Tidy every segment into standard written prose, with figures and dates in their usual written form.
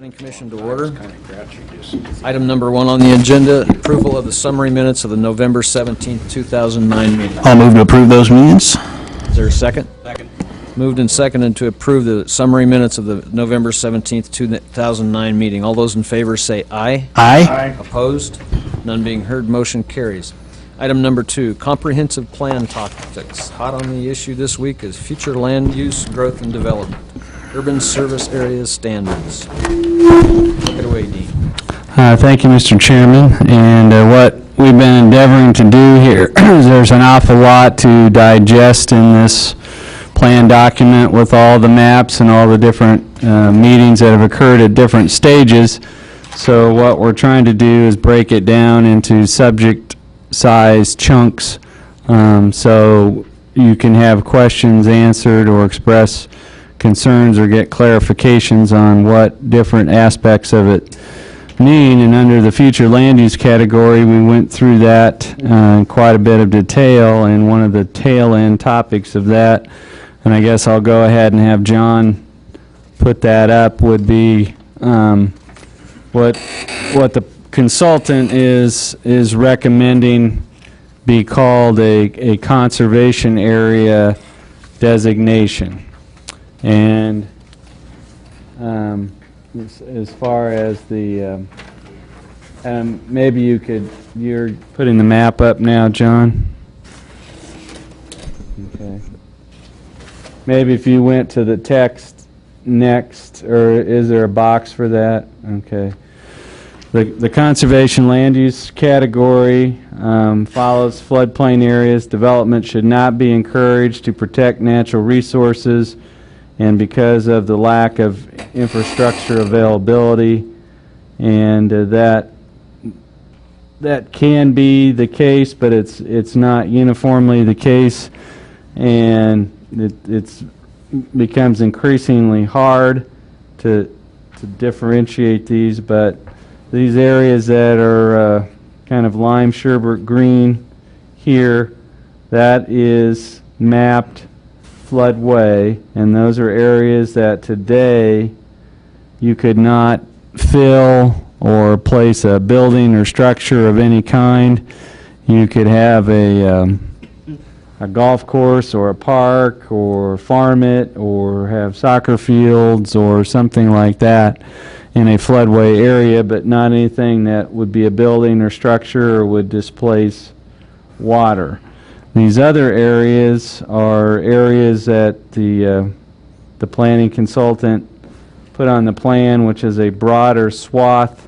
Planning Commission to order. Item number 1 on the agenda, approval of the summary minutes of the November 17th, 2009 meeting. I'll move to approve those minutes. Is there a second? Second. Moved and seconded to approve the summary minutes of the November 17th, 2009 meeting. All those in favor say aye. Aye. Opposed? None being heard, motion carries. Item number 2, comprehensive plan topics. Hot on the issue this week is future land use, growth, and development. Urban service areas standards. Take it away, Dean. Thank you, Mr. Chairman. And what we've been endeavoring to do here is there's an awful lot to digest in this plan document with all the maps and all the different meetings that have occurred at different stages. So what we're trying to do is break it down into subject-sized chunks so you can have questions answered or express concerns or get clarifications on what different aspects of it mean. And under the future land use category, we went through that in quite a bit of detail, and one of the tail end topics of that, and I guess I'll go ahead and have John put that up, would be what the consultant is recommending be called a conservation area designation. And as far as the, maybe you're putting the map up now, John? Okay. Maybe if you went to the text next, or is there a box for that? Okay. The conservation land use category follows floodplain areas. Development should not be encouraged to protect natural resources, and because of the lack of infrastructure availability, and that can be the case, but it's not uniformly the case, and it becomes increasingly hard to differentiate these. But these areas that are kind of lime sherbet green here, that is mapped floodway, and those are areas that today you could not fill or place a building or structure of any kind. You could have a golf course or a park or farm it or have soccer fields or something like that in a floodway area, but not anything that would be a building or structure or would displace water. These other areas are areas that the planning consultant put on the plan, which is a broader swath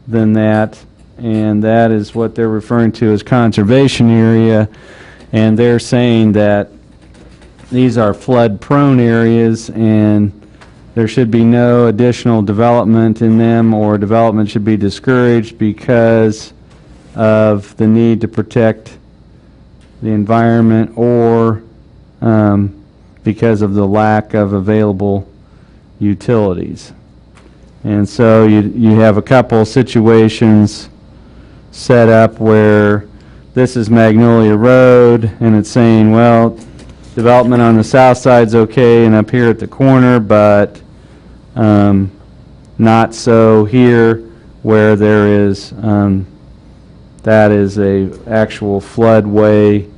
than that, and that is what they're referring to as conservation area. And they're saying that these are flood-prone areas, and there should be no additional development in them, or development should be discouraged because of the need to protect the environment, or because of the lack of available utilities. And so you have a couple situations set up where this is Magnolia Road, and it's saying, well, development on the south side's okay and up here at the corner, but not so here, where there is that is a actual floodway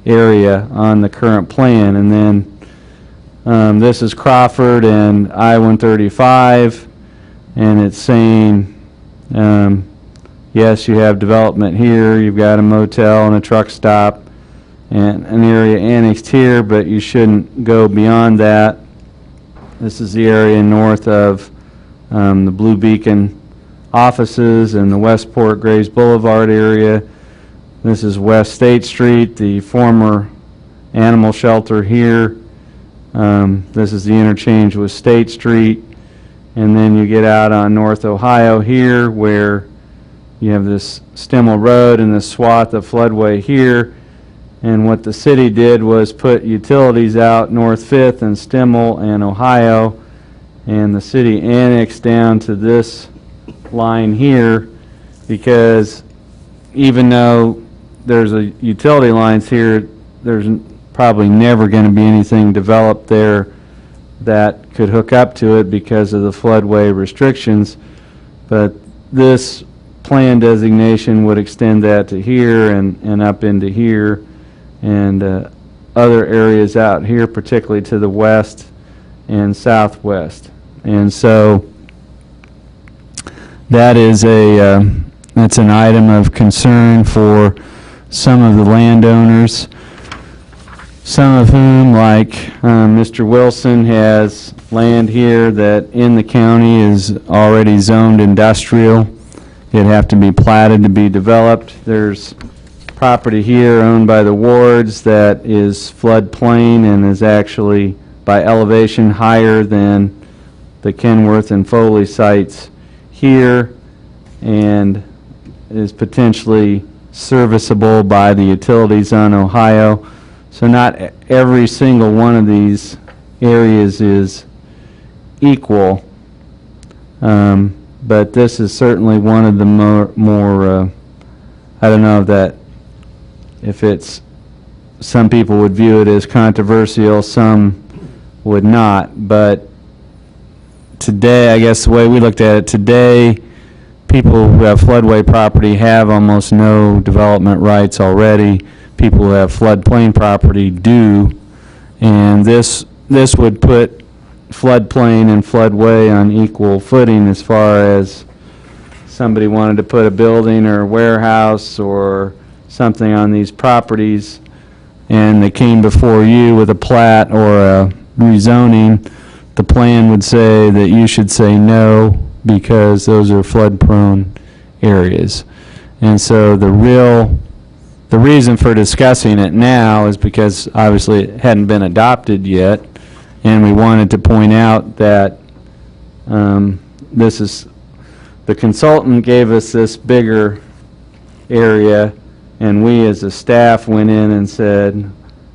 area on the current plan. And then this is Crawford and I-135, and it's saying yes, you have development here, you've got a motel and a truck stop and an area annexed here, but you shouldn't go beyond that. This is the area north of the Blue Beacon offices and the Westport Graves Boulevard area. This is West State Street, the former animal shelter here. This is the interchange with State Street. And then you get out on North Ohio here, where you have this Stimmel Road and this swath of floodway here. And what the city did was put utilities out North 5th and Stimmel and Ohio, and the city annexed down to this line here, because even though there's a utility lines here, there's probably never going to be anything developed there that could hook up to it because of the floodway restrictions, but this plan designation would extend that to here and up into here, and other areas out here, particularly to the west and southwest. And so that is that's an item of concern for some of the landowners, some of whom, like Mr. Wilson, has land here that in the county is already zoned industrial. It'd have to be platted to be developed. There's property here owned by the wards that is floodplain and is actually by elevation higher than the Kenworth and Foley sites here, and is potentially serviceable by the utilities on Ohio. So not every single one of these areas is equal, but this is certainly one of the more I don't know if it's, some people would view it as controversial, some would not, but today, I guess the way we looked at it today, people who have floodway property have almost no development rights already. People who have floodplain property do, and this would put floodplain and floodway on equal footing as far as somebody wanted to put a building or a warehouse or something on these properties, and they came before you with a plat or a rezoning. The plan would say that you should say no because those are flood-prone areas. And so the reason for discussing it now is because obviously it hadn't been adopted yet, and we wanted to point out that the consultant gave us this bigger area, and we as a staff went in and said,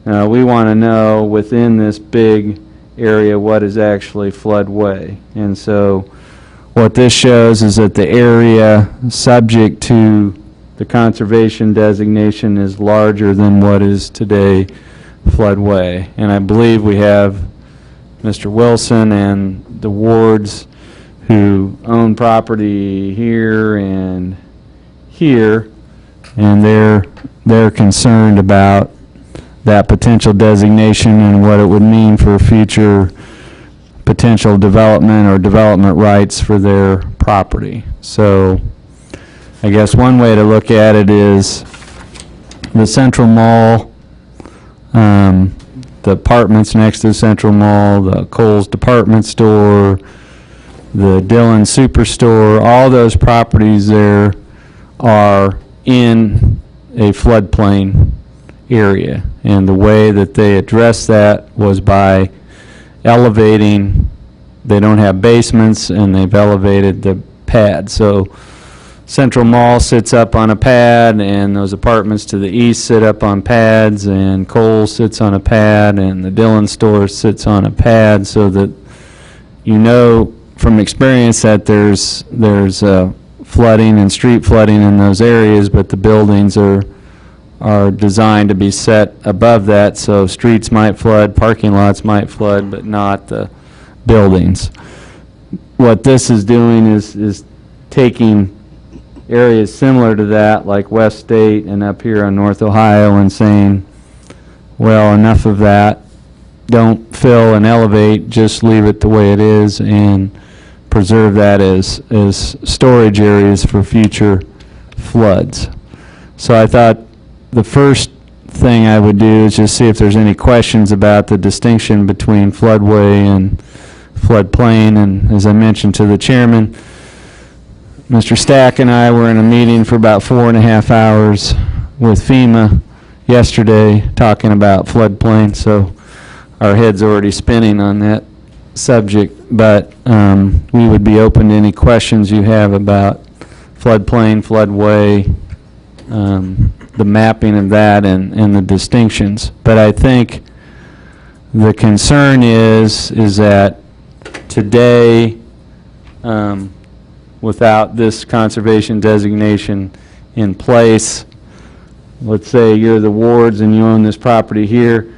we want to know within this big area what is actually floodway. And so what this shows is that the area subject to the conservation designation is larger than what is today floodway. And I believe we have Mr. Wilson and the wards who own property here and here, and they're concerned about that potential designation and what it would mean for future potential development or development rights for their property. So I guess one way to look at it is the Central Mall, the apartments next to the Central Mall, the Kohl's department store, the Dillon Superstore, all those properties there are in a floodplain area. And the way that they addressed that was by elevating, they don't have basements, and they've elevated the pad. So Central Mall sits up on a pad, and those apartments to the east sit up on pads, and Kohl's sits on a pad, and the Dillon store sits on a pad, so that you know from experience that there's flooding and street flooding in those areas, but the buildings are designed to be set above that, so streets might flood, parking lots might flood, but not the buildings. What this is doing is taking areas similar to that, like West State and up here on North Ohio, and saying, well, enough of that. Don't fill and elevate, just leave it the way it is and preserve that as storage areas for future floods. So I thought the first thing I would do is just see if there's any questions about the distinction between floodway and floodplain. And as I mentioned to the chairman, Mr. Stack and I were in a meeting for about 4.5 hours with FEMA yesterday talking about floodplain, so our head's already spinning on that subject, but we would be open to any questions you have about floodplain, floodway, the mapping of that and the distinctions. But I think the concern is that today, without this conservation designation in place, let's say you're the wards and you own this property here,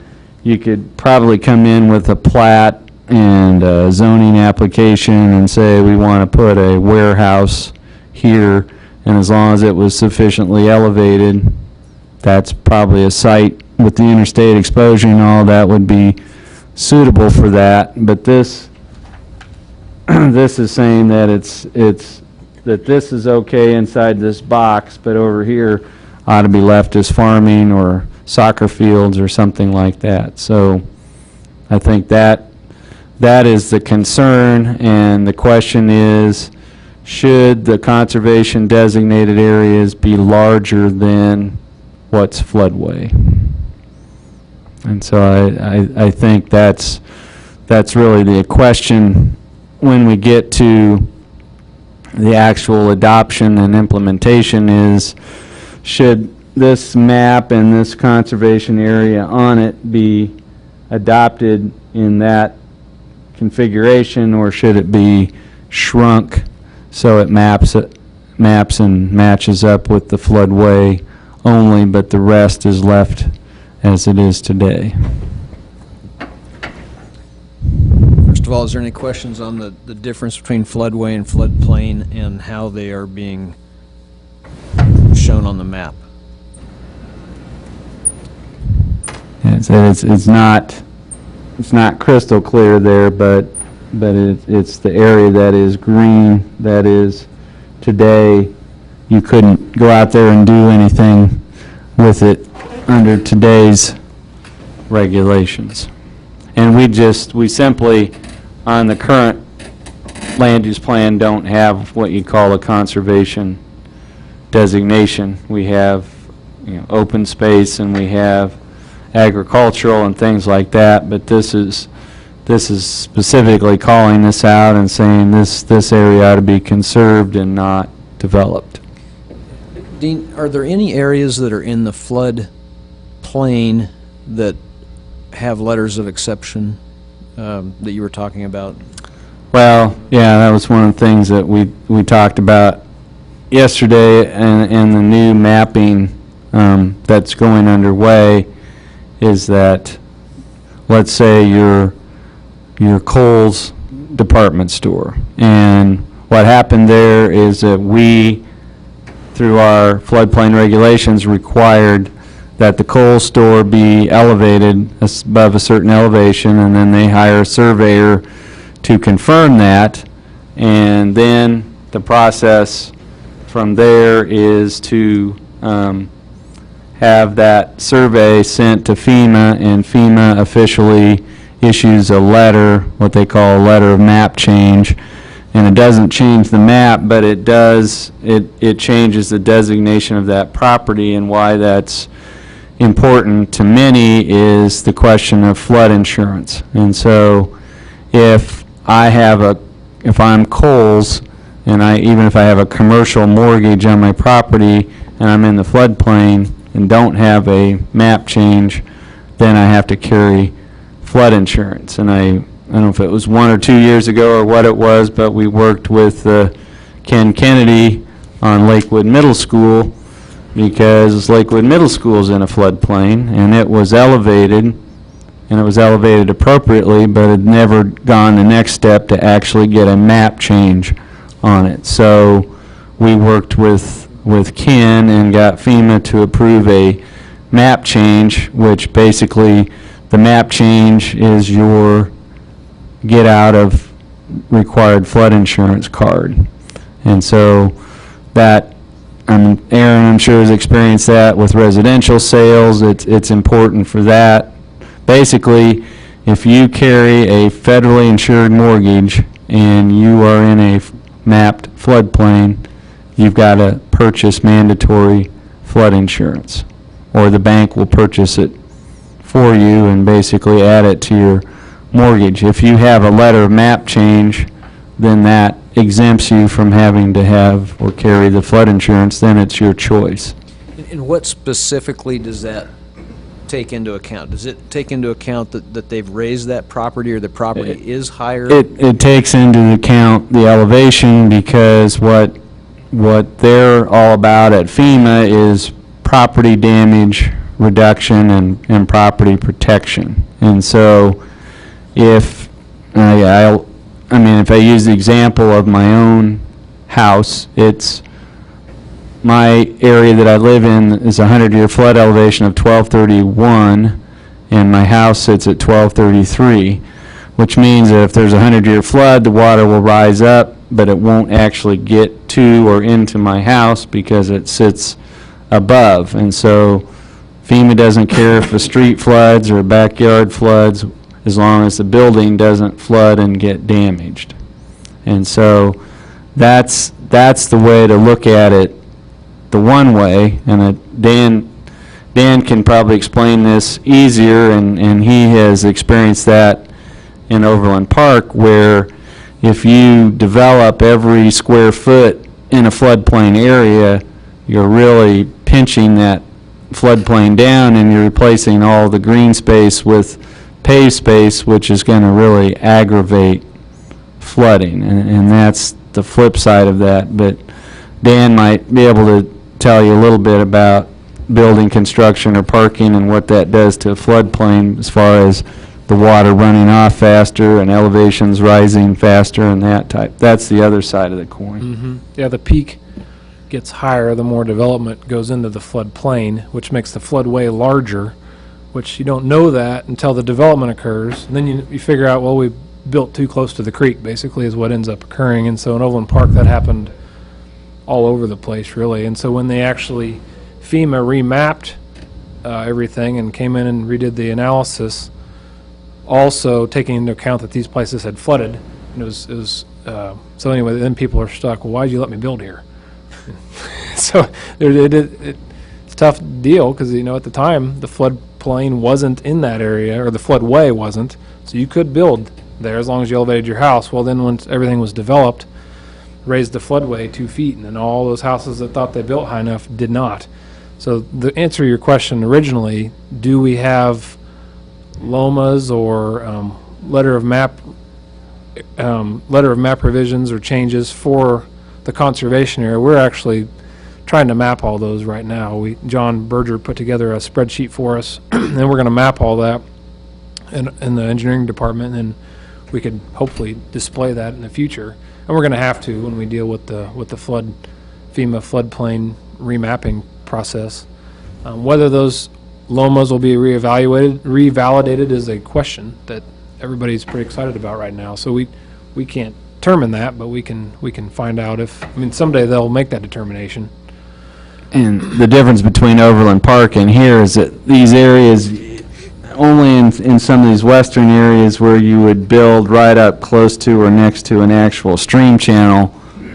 you could probably come in with a plat a zoning application and say we want to put a warehouse here, and as long as it was sufficiently elevated, that's probably a site with the interstate exposure and all that would be suitable for that. But this this is saying that that this is okay inside this box, but over here ought to be left as farming or soccer fields or something like that. So I think that is the concern, and the question is, should the conservation designated areas be larger than what's floodway? And so I think that's really the question when we get to the actual adoption and implementation is, should this map and this conservation area on it be adopted in that configuration, or should it be shrunk so it maps and matches up with the floodway only, but the rest is left as it is today? First of all, is there any questions on the difference between floodway and floodplain and how they are being shown on the map? It's not crystal clear there, but it's the area that is green, that is today. You couldn't go out there and do anything with it under today's regulations. And we simply, on the current land use plan, don't have what you call a conservation designation. We have, open space, and we have agricultural and things like that, but this is specifically calling this out and saying this area ought to be conserved and not developed. Dean, are there any areas that are in the flood plain that have letters of exception that you were talking about? Well, yeah, that was one of the things that we talked about yesterday, and the new mapping that's going underway is that, let's say your Kohl's department store, and what happened there is that we, through our floodplain regulations, required that the Kohl's store be elevated above a certain elevation, and then they hire a surveyor to confirm that, and then the process from there is to have that survey sent to FEMA, and FEMA officially issues a letter, what they call a letter of map change, and it doesn't change the map, but it changes the designation of that property. And why that's important to many is the question of flood insurance. And so if I'm Kohl's, and even if I have a commercial mortgage on my property and I'm in the floodplain and don't have a map change, then I have to carry flood insurance. And I don't know if it was 1 or 2 years ago or what it was, but we worked with Ken Kennedy on Lakewood Middle School, because Lakewood Middle School is in a floodplain, and it was elevated, and it was elevated appropriately, but it had never gone the next step to actually get a map change on it. So we worked with Ken and got FEMA to approve a map change, which basically the map change is your get out of required flood insurance card. And so that, Aaron, I'm sure, has experienced that with residential sales. It's important for that. Basically, if you carry a federally insured mortgage and you are in a mapped floodplain, you've got to purchase mandatory flood insurance, or the bank will purchase it for you and basically add it to your mortgage. If you have a letter of map change, then that exempts you from having to have or carry the flood insurance. Then it's your choice. And what specifically does that take into account? Does it take into account that they've raised that property, or the property is higher? It takes into account the elevation, because what they're all about at FEMA is property damage reduction and property protection. And so if I mean, if I use the example of my own house, it's my area that I live in is a 100-year flood elevation of 1231, and my house sits at 1233, which means that if there's a 100-year flood, the water will rise up, but it won't actually get to or into my house because it sits above. And so FEMA doesn't care if the street floods or backyard floods, as long as the building doesn't flood and get damaged. And so that's the way to look at it, the one way. And Dan can probably explain this easier, and he has experienced that in Overland Park, where if you develop every square foot in a floodplain area, you're really pinching that floodplain down, and you're replacing all the green space with paved space, which is going to really aggravate flooding, and that's the flip side of that. But Dan might be able to tell you a little bit about building construction or parking and what that does to a floodplain as far as the water running off faster and elevations rising faster and that type. That's the other side of the coin. Mm-hmm. Yeah, the peak gets higher the more development goes into the floodplain, which makes the floodway larger, which you don't know that until the development occurs. And then you figure out, well, we built too close to the creek, basically, is what ends up occurring. And so in Overland Park, that happened all over the place, really. And so when they actually, FEMA remapped everything and came in and redid the analysis, also taking into account that these places had flooded, and it was so anyway, then people are stuck, well, why'd you let me build here? So it's a tough deal, because, you know, at the time, the floodplain wasn't in that area, or the floodway wasn't, so you could build there as long as you elevated your house. Well, then once everything was developed, raised the floodway 2 feet, and then all those houses that thought they built high enough did not. So the answer to your question originally, do we have LOMAs or letter of map revisions or changes for the conservation area? We're actually trying to map all those right now. John Berger put together a spreadsheet for us, and we're going to map all that in the engineering department, and we could hopefully display that in the future. And we're going to have to when we deal with the FEMA floodplain remapping process. Whether those LOMAs will be revalidated is a question that everybody's pretty excited about right now. So we can't determine that, but we can find out if, I mean, someday they'll make that determination. And the difference between Overland Park and here is that these areas, only in some of these western areas where you would build right up close to or next to an actual stream channel,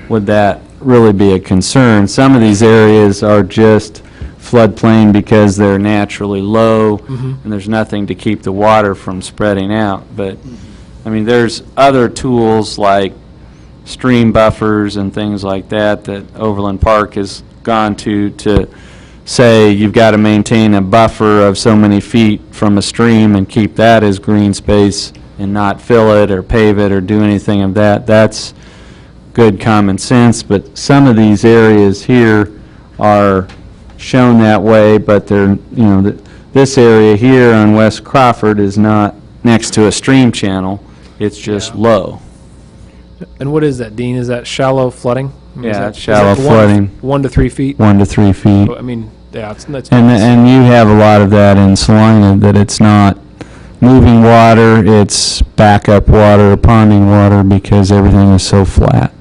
would that really be a concern. Some of these areas are just floodplain because they're naturally low, and there's nothing to keep the water from spreading out. But I mean, there's other tools like stream buffers and things like that that Overland Park has gone to say you've got to maintain a buffer of so many feet from a stream and keep that as green space and not fill it or pave it or do anything of that. That's good common sense. But some of these areas here are shown that way, but they're, you know, this area here on West Crawford is not next to a stream channel. It's just low. And what is that, Dean? Is that shallow flooding? I mean, Yeah, it's shallow flooding. 1 to 3 feet? 1 to 3 feet. I mean, yeah, it's And you have a lot of that in Salina, that it's not moving water, it's backup water, ponding water, because everything is so flat.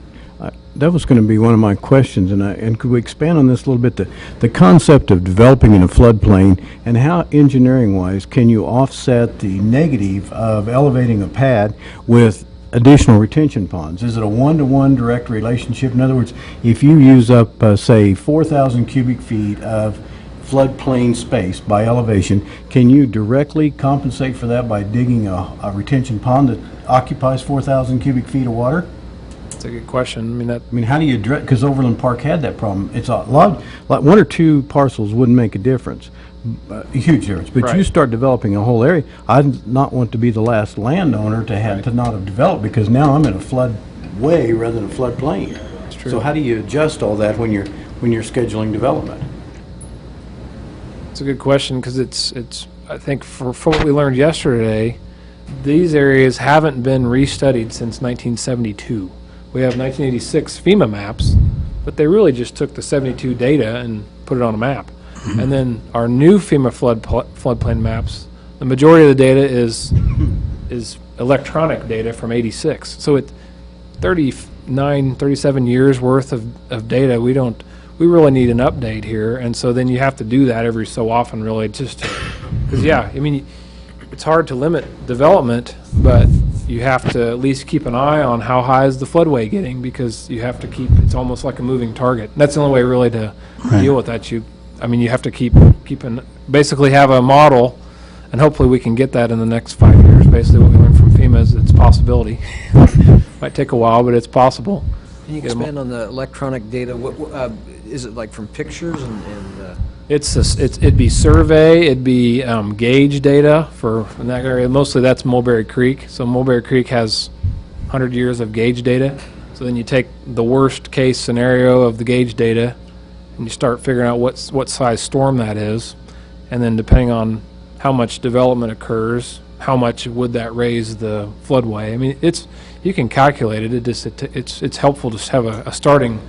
That was going to be one of my questions, and could we expand on this a little bit? The concept of developing in a floodplain, and how engineering-wise can you offset the negative of elevating a pad with additional retention ponds? Is it a one-to-one direct relationship? In other words, if you use up, say, 4,000 cubic feet of floodplain space by elevation, can you directly compensate for that by digging a retention pond that occupies 4,000 cubic feet of water? That's a good question. I mean, how do you address, because Overland Park had that problem. It's a lot, like 1 or 2 parcels wouldn't make a difference, a huge difference. But you start developing a whole area. I'd not want to be the last landowner to have to not have developed, because now I'm in a floodway rather than a floodplain. That's true. So how do you adjust all that when you're scheduling development? It's a good question, because it's I think for what we learned yesterday, these areas haven't been restudied since 1972. We have 1986 FEMA maps, but they really just took the 72 data and put it on a map. And then our new FEMA floodplain maps, the majority of the data is electronic data from 86. So it's 37 years worth of data. We really need an update here, and so then you have to do that every so often, really, just because it's hard to limit development, but you have to at least keep an eye on how high is the floodway getting, because you have to keep, it's almost like a moving target. And that's the only way really to deal with that. You have to basically have a model, and hopefully we can get that in the next 5 years. Basically what we learned from FEMA is it's a possibility. Might take a while, but it's possible. Can you expand on the electronic data? What is it, like from pictures and It'd be survey, it'd be gauge data in that area. Mostly that's Mulberry Creek. So Mulberry Creek has 100 years of gauge data. So then you take the worst case scenario of the gauge data and you start figuring out what size storm that is. And then depending on how much development occurs, how much would that raise the floodway? I mean, you can calculate it. It's helpful to have a starting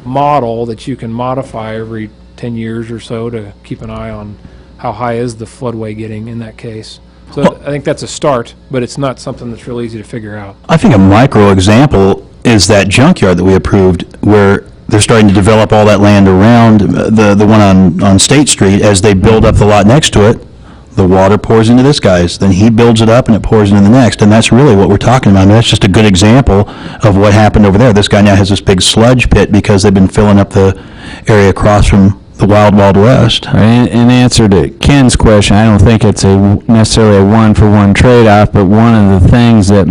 model that you can modify every 10 years or so to keep an eye on how high is the floodway getting in that case. So I think that's a start, but it's not something that's real easy to figure out. I think a micro example is that junkyard that we approved, where they're starting to develop all that land around the one on State Street. As they build up the lot next to it, the water pours into this guy's, then he builds it up and it pours into the next, and that's really what we're talking about. I mean, that's just a good example of what happened over there. This guy now has this big sludge pit because they've been filling up the area across from the Wild Wild West. In answer to Ken's question, I don't think it's necessarily a one-for-one trade-off, but one of the things that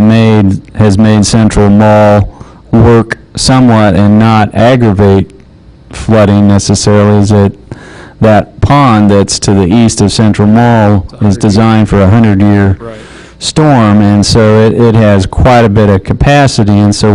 has made Central Mall work somewhat and not aggravate flooding necessarily is that pond that's to the east of Central Mall is designed for a 100-year storm, and so it has quite a bit of capacity. And so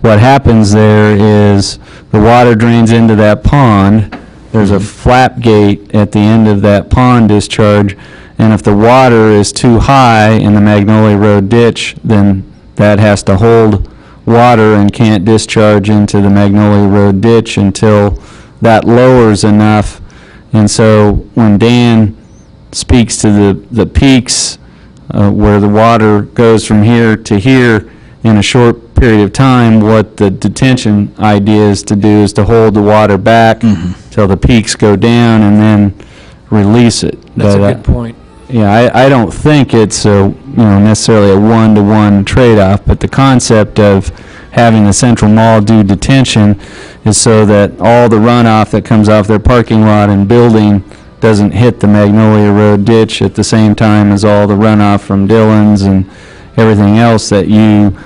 what happens there is the water drains into that pond. There's a flap gate at the end of that pond discharge, and if the water is too high in the Magnolia Road ditch, then that has to hold water and can't discharge into the Magnolia Road ditch until that lowers enough. And so when Dan speaks to the peaks where the water goes from here to here in a short period of time, what the detention idea is to do is to hold the water back till the peaks go down and then release it. That's a good point. Yeah, I don't think it's necessarily a one-to-one trade-off, but the concept of having the Central Mall do detention is so that all the runoff that comes off their parking lot and building doesn't hit the Magnolia Road ditch at the same time as all the runoff from Dillon's and everything else, that you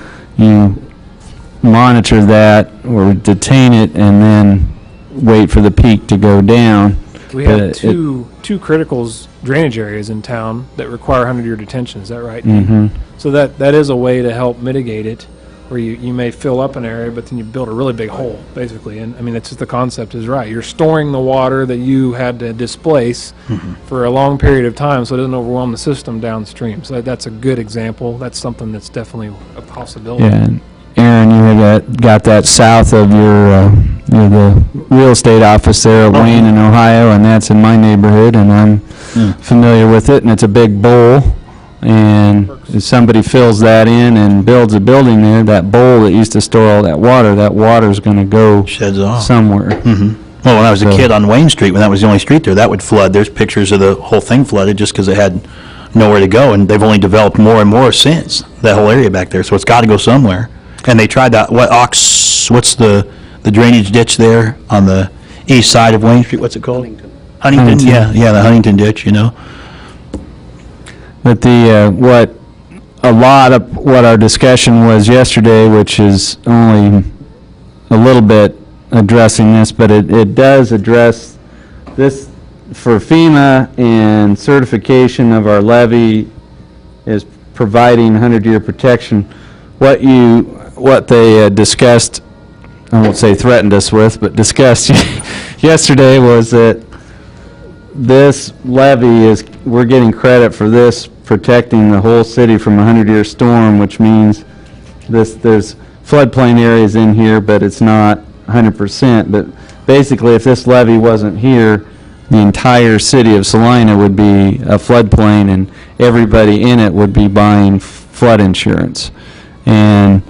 monitor that or detain it and then wait for the peak to go down. We have two critical drainage areas in town that require 100-year detention. Is that right? Mm-hmm. So that is a way to help mitigate it, where you may fill up an area, but then you build a really big hole, basically. And I mean, that's just the concept is right. You're storing the water that you had to displace for a long period of time, so it doesn't overwhelm the system downstream. So that's a good example. That's something that's definitely a possibility. Yeah, and Aaron, you have got that south of the real estate office there, Wayne in Ohio, and that's in my neighborhood, and I'm familiar with it, and it's a big bowl. And if somebody fills that in and builds a building there, that bowl that used to store all that water is going to go Sheds off. somewhere. Well, when I was a kid on Wayne Street, when that was the only street there, that would flood. There's pictures of the whole thing flooded just because it had nowhere to go, and they've only developed more and more since, that whole area back there, so it's got to go somewhere. And they tried that, what's the drainage ditch there on the east side of Wayne Street, what's it called? Huntington. Yeah, the Huntington ditch, But what our discussion was yesterday, which is only a little bit addressing this, but it does address this for FEMA, and certification of our levee is providing 100-year protection. What they discussed, I won't say threatened us with, but discussed yesterday was that this levee we're getting credit for this protecting the whole city from a 100-year storm, which means there's floodplain areas in here, but it's not 100%. But basically, if this levee wasn't here, the entire city of Salina would be a floodplain, and everybody in it would be buying flood insurance. And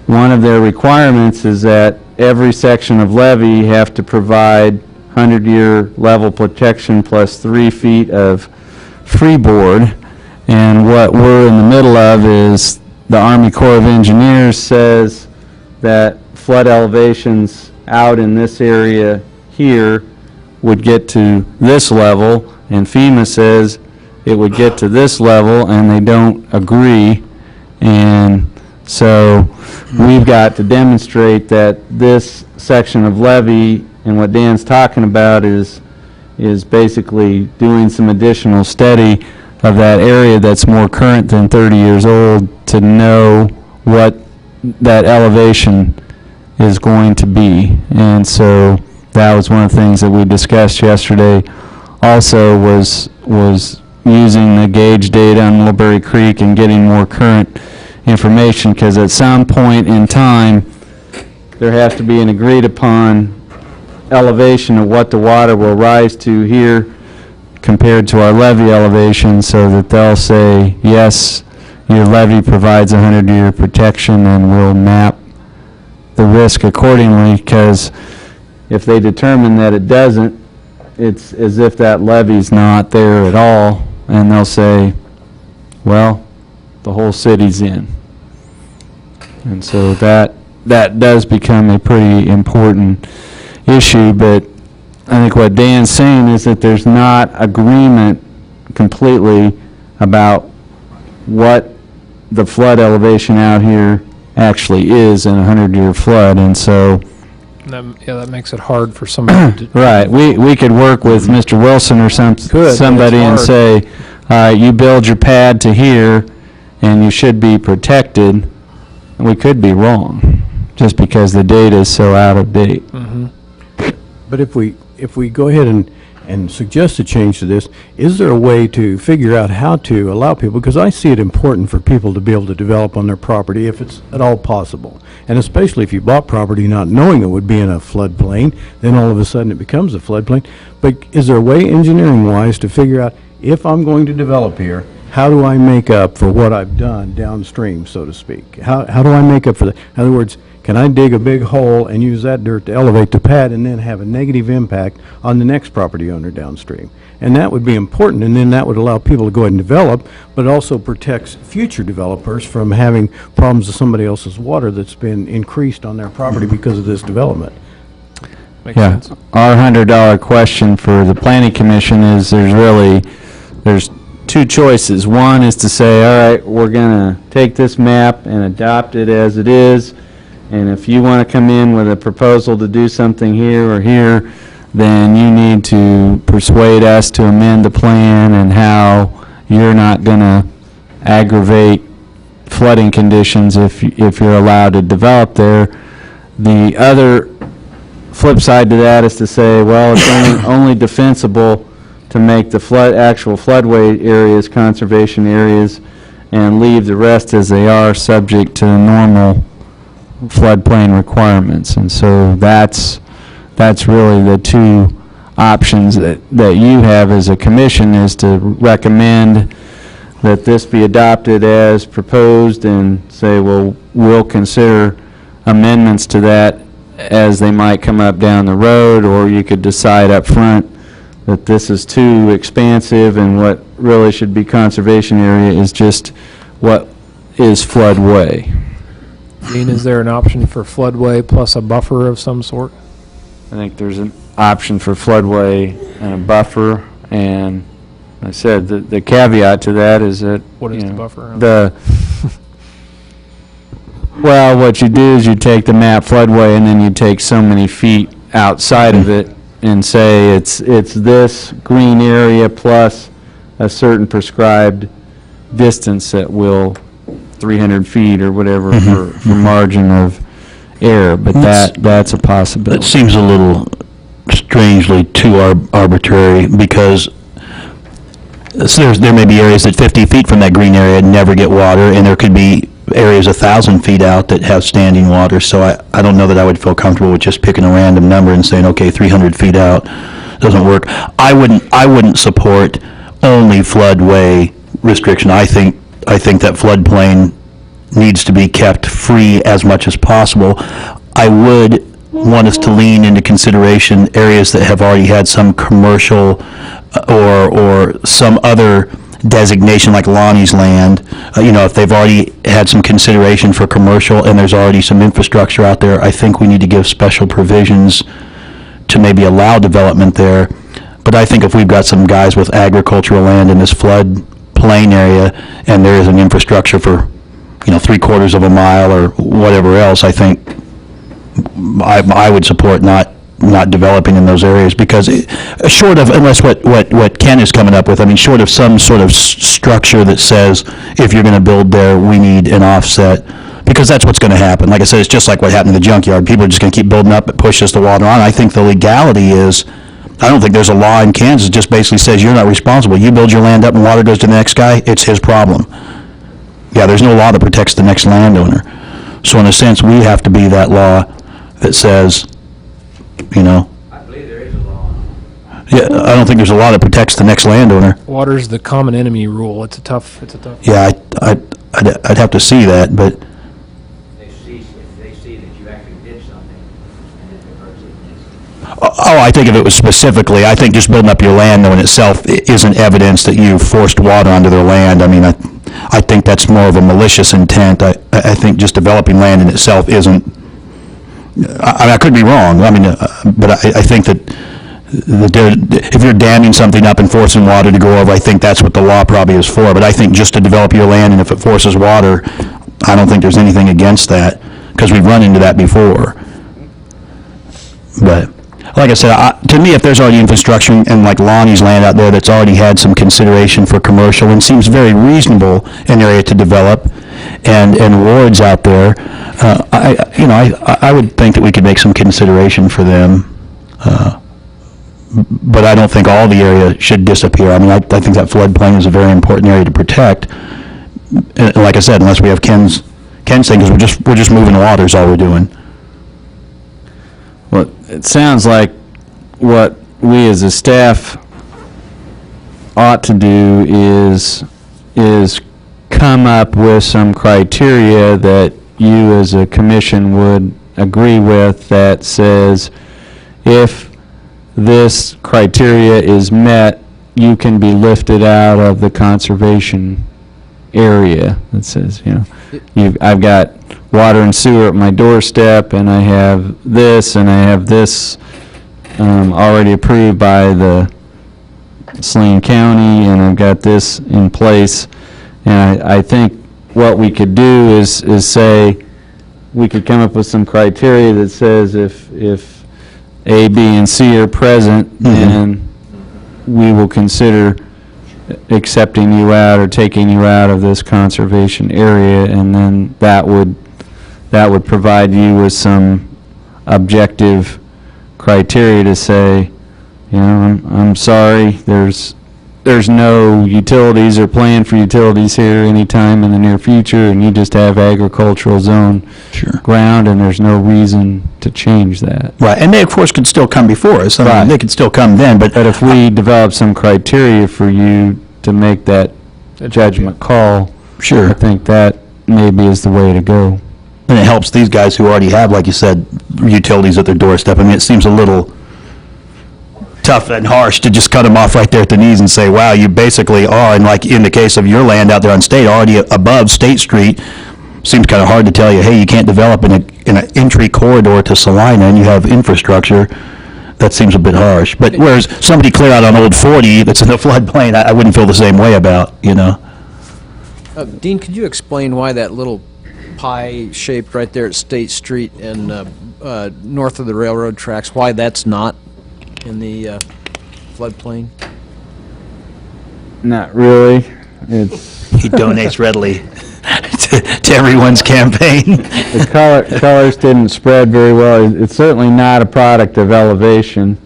one of their requirements is that every section of levee have to provide 100-year level protection plus 3 feet of freeboard. And what we're in the middle of is the Army Corps of Engineers says that flood elevations out in this area here would get to this level, and FEMA says it would get to this level, and they don't agree. And so we've got to demonstrate that this section of levee, and what Dan's talking about is basically doing some additional study of that area that's more current than 30 years old to know what that elevation is going to be. And so that was one of the things that we discussed yesterday. Also was using the gauge data on Mulberry Creek and getting more current information, because at some point in time there has to be an agreed upon elevation of what the water will rise to here compared to our levee elevation, so that they'll say, yes, your levee provides 100-year protection, and we'll map the risk accordingly. Because if they determine that it doesn't, it's as if that levee's not there at all, and they'll say, well, the whole city's in. And so that does become a pretty important issue. But I think what Dan's saying is that there's not agreement completely about what the flood elevation out here actually is in a 100-year flood. And so that makes it hard for somebody to... Right. We could work with Mr. Wilson or somebody and say, you build your pad to here, and you should be protected. We could be wrong, just because the data is so out of date. Mm-hmm. But if we go ahead and suggest a change to this, is there a way to figure out how to allow people, because I see it important for people to be able to develop on their property if it's at all possible. And especially if you bought property not knowing it would be in a floodplain, then all of a sudden it becomes a floodplain. But is there a way engineering-wise to figure out, if I'm going to develop here, how do I make up for what I've done downstream, so to speak? How do I make up for that? In other words, can I dig a big hole and use that dirt to elevate the pad and then have a negative impact on the next property owner downstream? And that would be important, and then that would allow people to go ahead and develop, but it also protects future developers from having problems with somebody else's water that's been increased on their property because of this development. Makes Yeah. sense. Our $100 question for the Planning Commission is there's two choices. One is to say, all right, we're going to take this map and adopt it as it is, and if you want to come in with a proposal to do something here or here, then you need to persuade us to amend the plan and how you're not going to aggravate flooding conditions if you're allowed to develop there. The other flip side to that is to say, well, it's only defensible to make the actual floodway areas conservation areas and leave the rest as they are, subject to the normal floodplain requirements. And so that's really the two options that you have as a commission, is to recommend that this be adopted as proposed and say, well, we'll consider amendments to that as they might come up down the road, or you could decide up front that this is too expansive and what really should be conservation area is just what is floodway. Dean, is there an option for floodway plus a buffer of some sort? I think there's an option for floodway and a buffer, and I said the caveat to that is that What is the buffer? Well, what you do is you take the map floodway and then you take so many feet outside of it and say it's this green area plus a certain prescribed distance that will 300 feet or whatever for margin of error, but that's a possibility. That seems a little strangely too arbitrary, because So there may be areas that 50 feet from that green area never get water, and there could be areas 1,000 feet out that have standing water. So I don't know that I would feel comfortable with just picking a random number and saying, okay, 300 feet out doesn't work. I wouldn't support only floodway restriction. I think that floodplain needs to be kept free as much as possible. I would want us to lean into consideration areas that have already had some commercial or some other designation like Lonnie's land. If they've already had some consideration for commercial and there's already some infrastructure out there, I think we need to give special provisions to maybe allow development there. But I think if we've got some guys with agricultural land in this flood plain area and there is an infrastructure for 3/4 of a mile or whatever else, I think I would support not developing in those areas, because short of, unless what Ken is coming up with, I mean, short of some sort of structure that says if you're going to build there, we need an offset, because that's what's going to happen. Like I said, it's just like what happened in the junkyard. People are just going to keep building up. It pushes the water on. I think the legality is, I don't think there's a law in Kansas that just basically says you're not responsible. You build your land up and water goes to the next guy, it's his problem. Yeah, there's no law that protects the next landowner. So in a sense, we have to be that law that says, I believe there is a law. yeah, I don't think there's a law that protects the next landowner. Water's the common enemy rule. It's a tough. Yeah, I'd have to see that, but If they see that you actually did something, and if it hurts it, I think if it was specifically, I think just building up your land though in itself isn't evidence that you forced water onto their land. I mean, I think that's more of a malicious intent. I think just developing land in itself isn't, I could be wrong, but I think that if you're damming something up and forcing water to go over, I think that's what the law probably is for. But I think just to develop your land, and if it forces water, I don't think there's anything against that, because we've run into that before. But, like I said, to me, if there's already infrastructure and like Lonnie's land out there that's already had some consideration for commercial and seems very reasonable an area to develop, and wards out there, I would think that we could make some consideration for them. But I don't think all the area should disappear. I mean, I think that floodplain is a very important area to protect. And like I said, unless we have Ken's thing, because we're just moving water is all we're doing. Well, it sounds like what we as a staff ought to do is come up with some criteria that you as a commission would agree with, that says if this criteria is met, you can be lifted out of the conservation area. That says, I've got water and sewer at my doorstep, and I have this, already approved by the Salina County, and I've got this in place. And I think what we could do is say, we could come up with some criteria that says if A, B, and C are present, then we will consider accepting you out or taking you out of this conservation area, and then that would provide you with some objective criteria to say, I'm sorry, there's no utilities or plan for utilities here anytime in the near future, and you just have agricultural zone ground, and there's no reason to change that. Right, and they, of course, could still come before us. I mean, they could still come then, but if we develop some criteria for you to make that judgment call, I think that maybe is the way to go. And it helps these guys who already have, like you said, utilities at their doorstep. I mean, it seems a little tough and harsh to just cut them off right there at the knees and say, wow, you basically are, and like in the case of your land out there on State, already above State Street, seems kind of hard to tell you, hey, you can't develop in an entry corridor to Salina and you have infrastructure. That seems a bit harsh. But whereas somebody clear out on Old 40 that's in the floodplain, I wouldn't feel the same way about, Dean, could you explain why that little pie shaped right there at State Street and north of the railroad tracks, why that's not in the floodplain? Not really. He donates readily to everyone's campaign. The colors didn't spread very well. It's certainly not a product of elevation.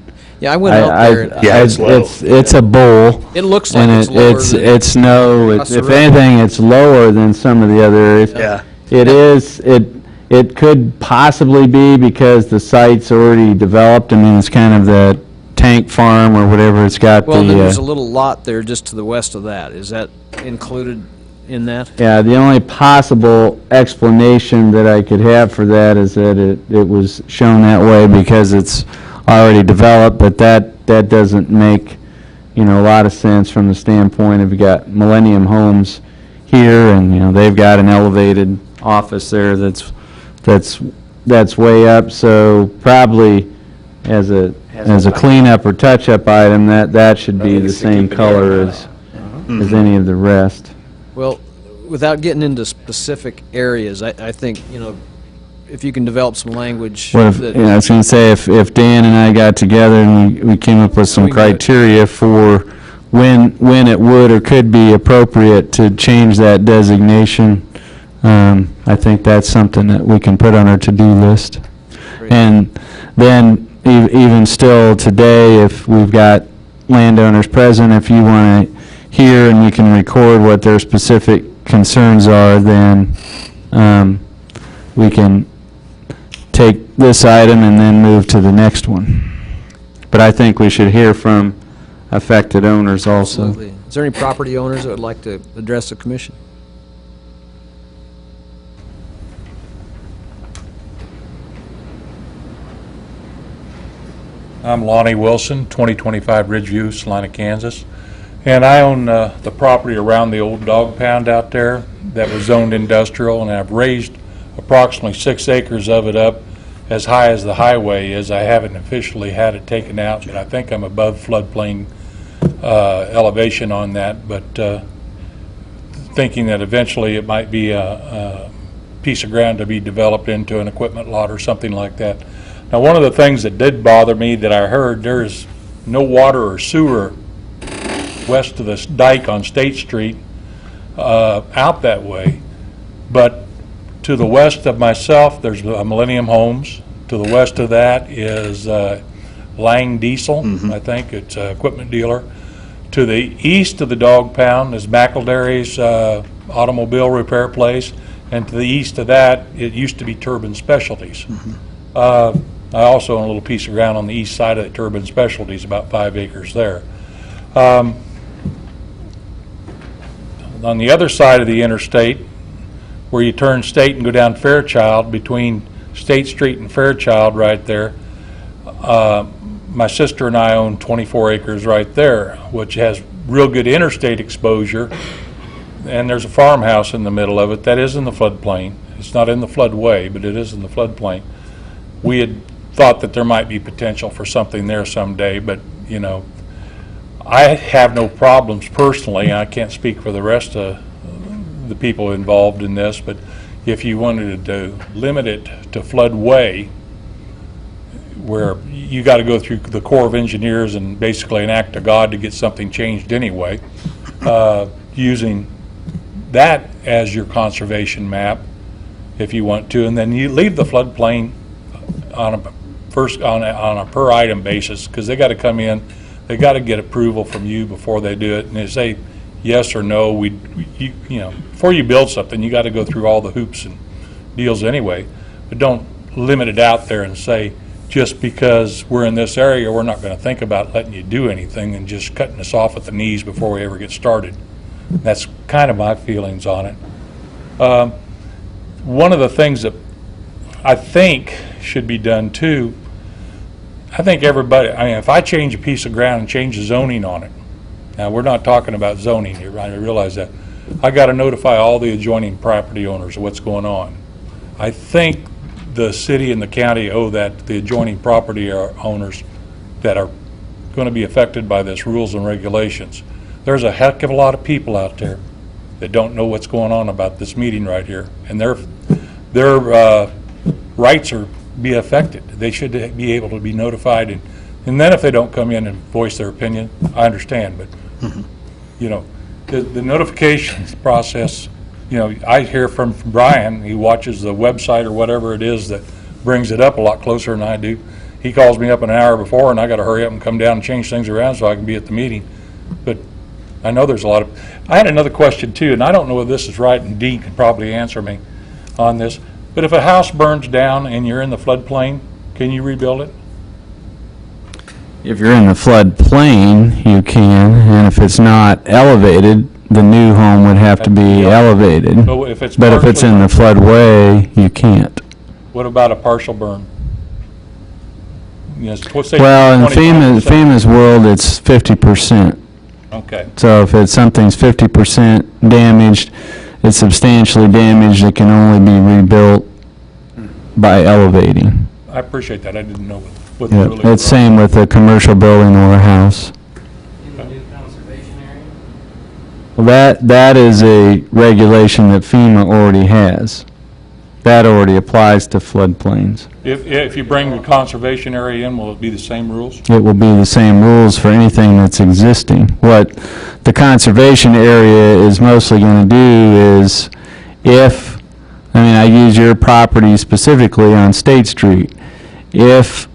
Yeah, I went out there. Yeah, it's low. It's a bowl. It looks like And it's lower than it's no, across the if road. anything, it's lower than some of the other areas. Yeah. It could possibly be because the site's already developed. I mean, it's kind of the tank farm or whatever. It's got Well, then there's a the, little lot there just to the west of that. Is that included in that? yeah, the only possible explanation that I could have for that is that it was shown that way because it's already developed, but that doesn't make, a lot of sense from the standpoint of you got Millennium Homes here, and, they've got an elevated office there that's way up, so probably as a cleanup or touch-up item, that should be the same color as any of the rest. Well, without getting into specific areas, I think, if you can develop some language What if, that, I was gonna say, if Dan and I got together and we came up with some We can do it. criteria for when it would or could be appropriate to change that designation, I think that's something that we can put on our to-do list. And then even still today, if we've got landowners present, if you want to hear and we can record what their specific concerns are, then we can take this item and then move to the next one. But I think we should hear from affected owners also. absolutely. Is there any property owners that would like to address the commission? I'm Lonnie Wilson, 2025 Ridgeview, Salina, Kansas. And I own the property around the old dog pound out there that was zoned industrial, and I've raised approximately 6 acres of it up as high as the highway is. I haven't officially had it taken out, but I think I'm above floodplain elevation on that, but thinking that eventually it might be a piece of ground to be developed into an equipment lot or something like that. Now, one of the things that did bother me that I heard, there's no water or sewer west of this dike on State Street out that way, but to the west of myself, there's Millennium Homes. To the west of that is Lang Diesel, I think. It's an equipment dealer. To the east of the dog pound is McElderry's automobile repair place, and to the east of that, it used to be Turbine Specialties. I also own a little piece of ground on the east side of the Turbine Specialties, about 5 acres there. On the other side of the interstate, where you turn State and go down Fairchild, between State Street and Fairchild right there, my sister and I own 24 acres right there, which has real good interstate exposure, and there's a farmhouse in the middle of it that is in the floodplain. It's not in the floodway, but it is in the floodplain. We had thought that there might be potential for something there someday, but, I have no problems personally. I can't speak for the rest of the people involved in this, but if you wanted to limit it to floodway, where you got to go through the Corps of Engineers and basically an act of God to get something changed anyway, using that as your conservation map, if you want to, and then you leave the floodplain on a per item basis, because they got to come in, they got to get approval from you before they do it, and they say yes or no. Before you build something, you got to go through all the hoops and deals anyway, but don't limit it out there and say, just because we're in this area, we're not going to think about letting you do anything and just cutting us off at the knees before we ever get started. That's kind of my feelings on it. One of the things that I think should be done too, I think everybody, if I change a piece of ground and change the zoning on it, now we're not talking about zoning here, I realize that, I got to notify all the adjoining property owners of what's going on. I think the city and the county owe that to the adjoining property owners that are going to be affected by this rules and regulations. There's a heck of a lot of people out there that don't know what's going on about this meeting right here, and their rights are be affected. They should be able to be notified, and then if they don't come in and voice their opinion, I understand, but the notification process, I hear from Brian, he watches the website or whatever it is that brings it up a lot closer than I do. he calls me up an hour before, and I got to hurry up and come down and change things around so I can be at the meeting. But I know there's a lot of, I had another question too, and I don't know if this is right, and Dean can probably answer me on this. But if a house burns down and you're in the floodplain, can you rebuild it? If you're in the floodplain, you can, and if it's not elevated, the new home would have to be elevated. So if it's But if it's in the floodway, you can't. What about a partial burn? Yes, let's say Well, in 25%. FEMA's world, it's 50%. Okay, So if something's 50% damaged, it's substantially damaged, it can only be rebuilt by elevating. I appreciate that. I didn't know what the Yeah, ruling it's was. same with a commercial building or a house. In the new conservation area? Well, that is a regulation that FEMA already has. That already applies to floodplains. If you bring the conservation area in, will it be the same rules? It will be the same rules for anything that's existing. What the conservation area is mostly going to do is I use your property specifically on State Street. If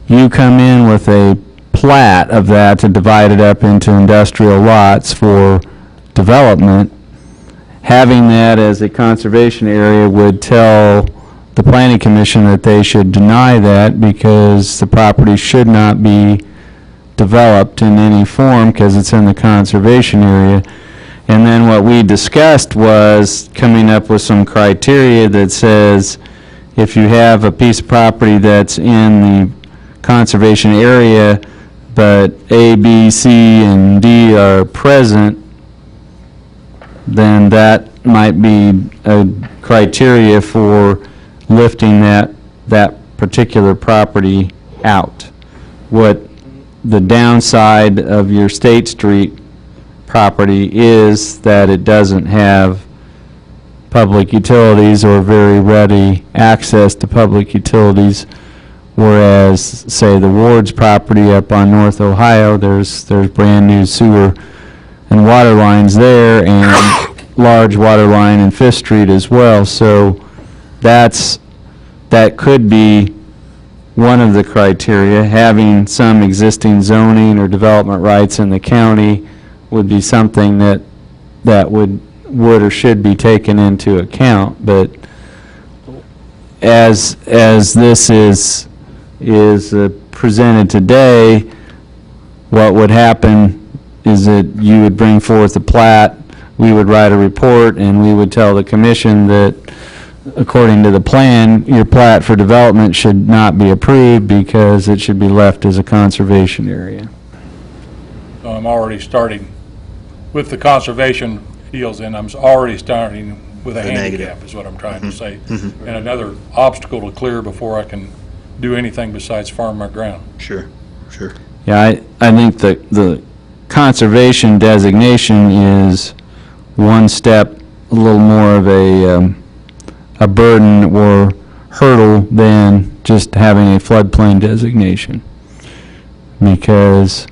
you come in with a plat of that to divide it up into industrial lots for development, having that as a conservation area would tell the planning commission that they should deny that because the property should not be developed in any form because it's in the conservation area. And then what we discussed was coming up with some criteria that says if you have a piece of property that's in the conservation area but A, B, C, and D are present, then that might be a criteria for lifting that particular property out. What the downside of your State Street property is that it doesn't have public utilities or very ready access to public utilities, whereas, say, the Ward's property up on North Ohio, there's brand-new sewer and water lines there, and large water line in Fifth Street as well. So that could be one of the criteria. Having some existing zoning or development rights in the county would be something that would or should be taken into account. But as this is presented today, what would happen is that you would bring forth a plat, we would write a report, and we would tell the commission that according to the plan, your plat for development should not be approved because it should be left as a conservation area. So I'm already starting with the conservation deals, and I'm already starting with a handicap, is what I'm trying to say. And another obstacle to clear before I can do anything besides farm my ground. Sure, sure. Yeah, I think the conservation designation is one step, a little more of a burden or hurdle than just having a floodplain designation. Because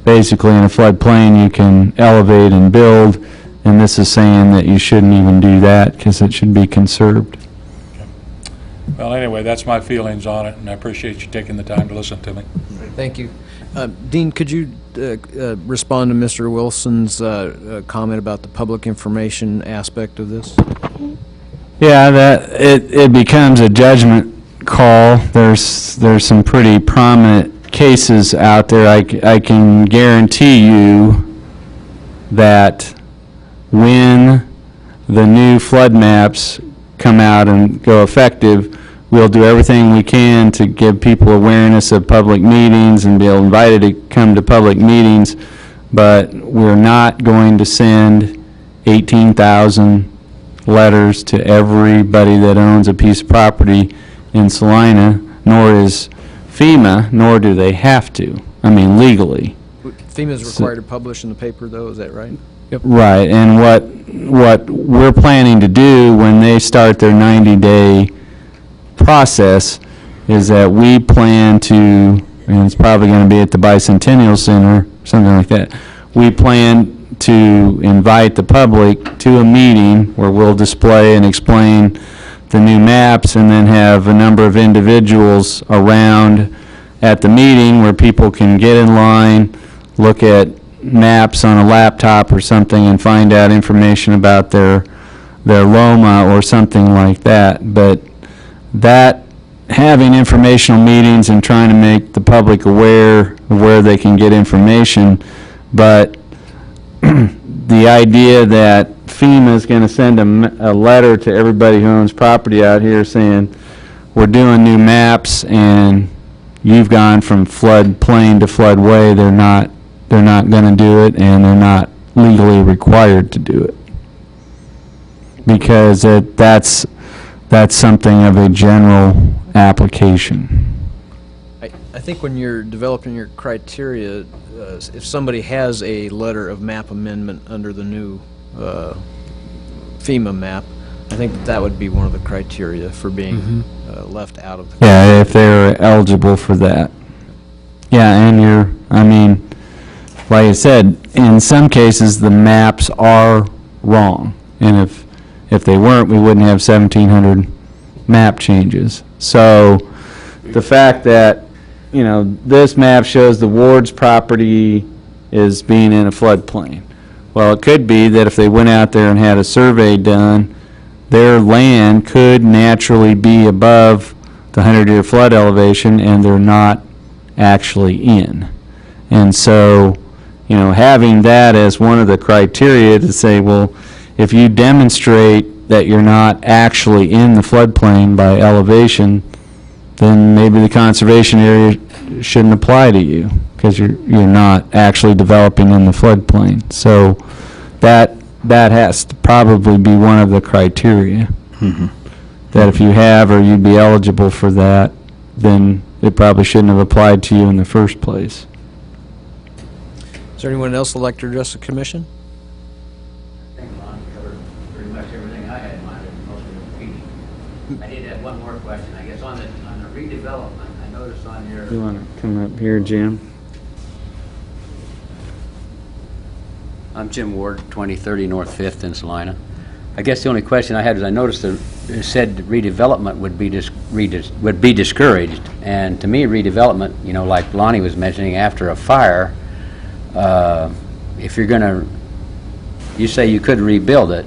basically in a floodplain you can elevate and build, and this is saying that you shouldn't even do that because it should be conserved. Well, anyway, that's my feelings on it, and I appreciate you taking the time to listen to me. Thank you. Dean, could you respond to Mr. Wilson's comment about the public information aspect of this? Yeah, that it becomes a judgment call. There's some pretty prominent cases out there. I can guarantee you that when the new flood maps come out and go effective, we'll do everything we can to give people awareness of public meetings and be invited to come to public meetings, but we're not going to send 18,000 letters to everybody that owns a piece of property in Salina, nor is FEMA, nor do they have to. I mean, legally. FEMA is required to publish in the paper, though, is that right? Right, and what we're planning to do when they start their 90-day process is that we plan to, and it's probably going to be at the Bicentennial Center, something like that, we plan to invite the public to a meeting where we'll display and explain the new maps and then have a number of individuals around at the meeting where people can get in line, look at maps on a laptop or something and find out information about their LOMA or something like that. But that, having informational meetings and trying to make the public aware of where they can get information, but the idea that FEMA is going to send a letter to everybody who owns property out here saying, we're doing new maps and you've gone from floodplain to floodway, they're not going to do it, and they're not legally required to do it. Because that's something of a general application. I think when you're developing your criteria, if somebody has a letter of map amendment under the new FEMA map, I think that would be one of the criteria for being left out of the... Yeah, if they're eligible for that. Yeah, and I mean, like I said, in some cases, the maps are wrong. And if they weren't, we wouldn't have 1,700 map changes. So the fact that, you know, this map shows the ward's property is being in a floodplain. Well, it could be that if they went out there and had a survey done, their land could naturally be above the 100-year flood elevation, and they're not actually in. And so, you know, having that as one of the criteria to say, well, if you demonstrate that you're not actually in the floodplain by elevation, then maybe the conservation area shouldn't apply to you because you're not actually developing in the floodplain. So that has to probably be one of the criteria. That if you have or you'd be eligible for that, then it probably shouldn't have applied to you in the first place. Is there anyone else who'd like to address the commission? I think Lon covered pretty much everything I had in mind, and most of it repeating. I did have one more question, I guess, on the redevelopment. I noticed on your... You want to come up here, Jim? I'm Jim Ward, 2030 North 5th in Salina. I guess the only question I had is I noticed that it said redevelopment would be discouraged, and to me redevelopment, you know, like Lonnie was mentioning, after a fire, if you're going to, you say you could rebuild it,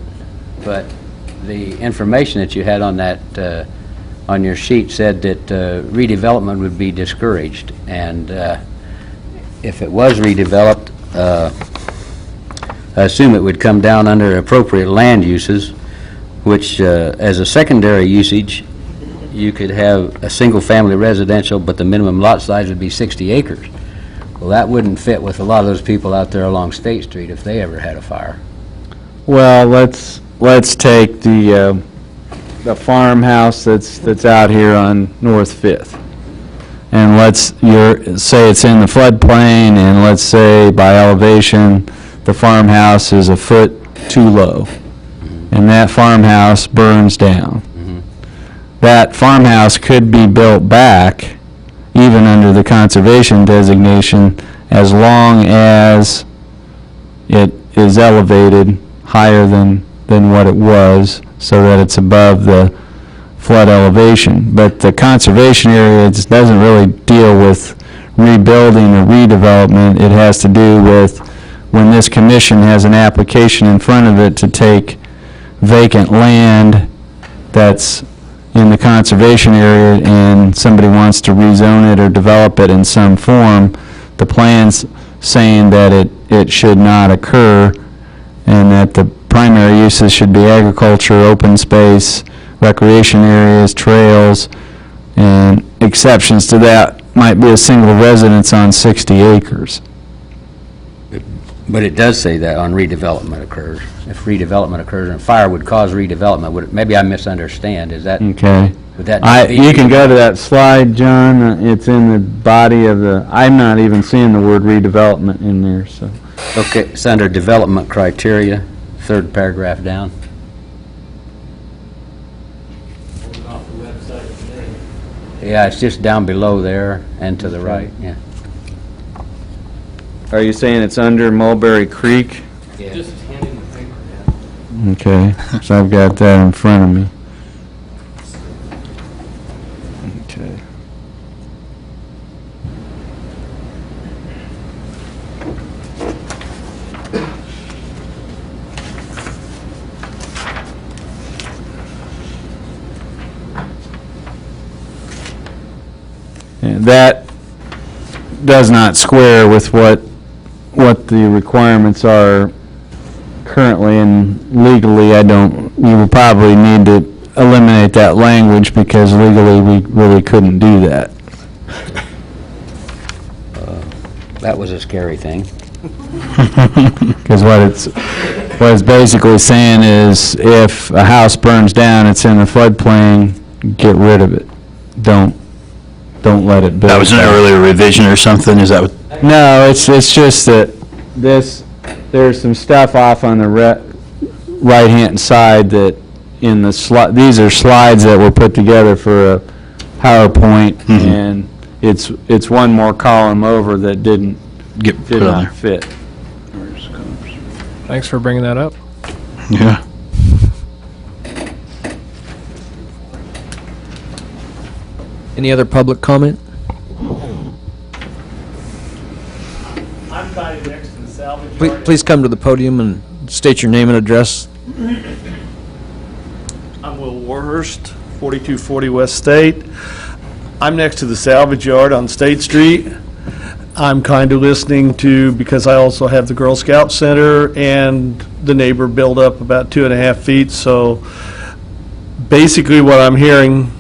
but the information that you had on that on your sheet said that redevelopment would be discouraged, and if it was redeveloped, I assume it would come down under appropriate land uses, which as a secondary usage, you could have a single-family residential, but the minimum lot size would be 60 acres. Well, that wouldn't fit with a lot of those people out there along State Street if they ever had a fire. Well, let's take the farmhouse that's out here on North 5th. And let's say it's in the floodplain, and let's say by elevation the farmhouse is a foot too low, and that farmhouse burns down. That farmhouse could be built back, even under the conservation designation, as long as it is elevated higher than what it was, so that it's above the flood elevation. But the conservation area doesn't really deal with rebuilding or redevelopment. It has to do with when this commission has an application in front of it to take vacant land that's in the conservation area and somebody wants to rezone it or develop it in some form, the plan's saying that it should not occur, and that the primary uses should be agriculture, open space, recreation areas, trails, and exceptions to that might be a single residence on 60 acres. But it does say that on redevelopment occurs. If redevelopment occurs and fire would cause redevelopment, maybe I misunderstand. Is that... Okay. Would that not be... You can go to that slide, John. It's in the body of the... I'm not even seeing the word redevelopment in there, so... Okay, it's under development criteria, third paragraph down. Yeah, it's just down below there and to the right, yeah. Are you saying it's under Mulberry Creek? Yeah. Okay, so I've got that in front of me. And that does not square with what the requirements are currently, and legally, you would probably need to eliminate that language because legally we really couldn't do that. That was a scary thing. Because what it's basically saying is if a house burns down, it's in the floodplain, get rid of it. Don't let it build. That was an earlier revision or something, is that what? No, it's just that there's some stuff off on the right-hand side that in the these are slides that were put together for a PowerPoint, and it's one more column over that did not fit. Thanks for bringing that up. Yeah. Any other public comment? I'm kind of next to the salvage yard. Please come to the podium and state your name and address. I'm Will Warhurst, 4240 West State. I'm next to the salvage yard on State Street. I'm kind of listening to, because I also have the Girl Scout Center, and the neighbor built up about 2.5 feet, so basically what I'm hearing,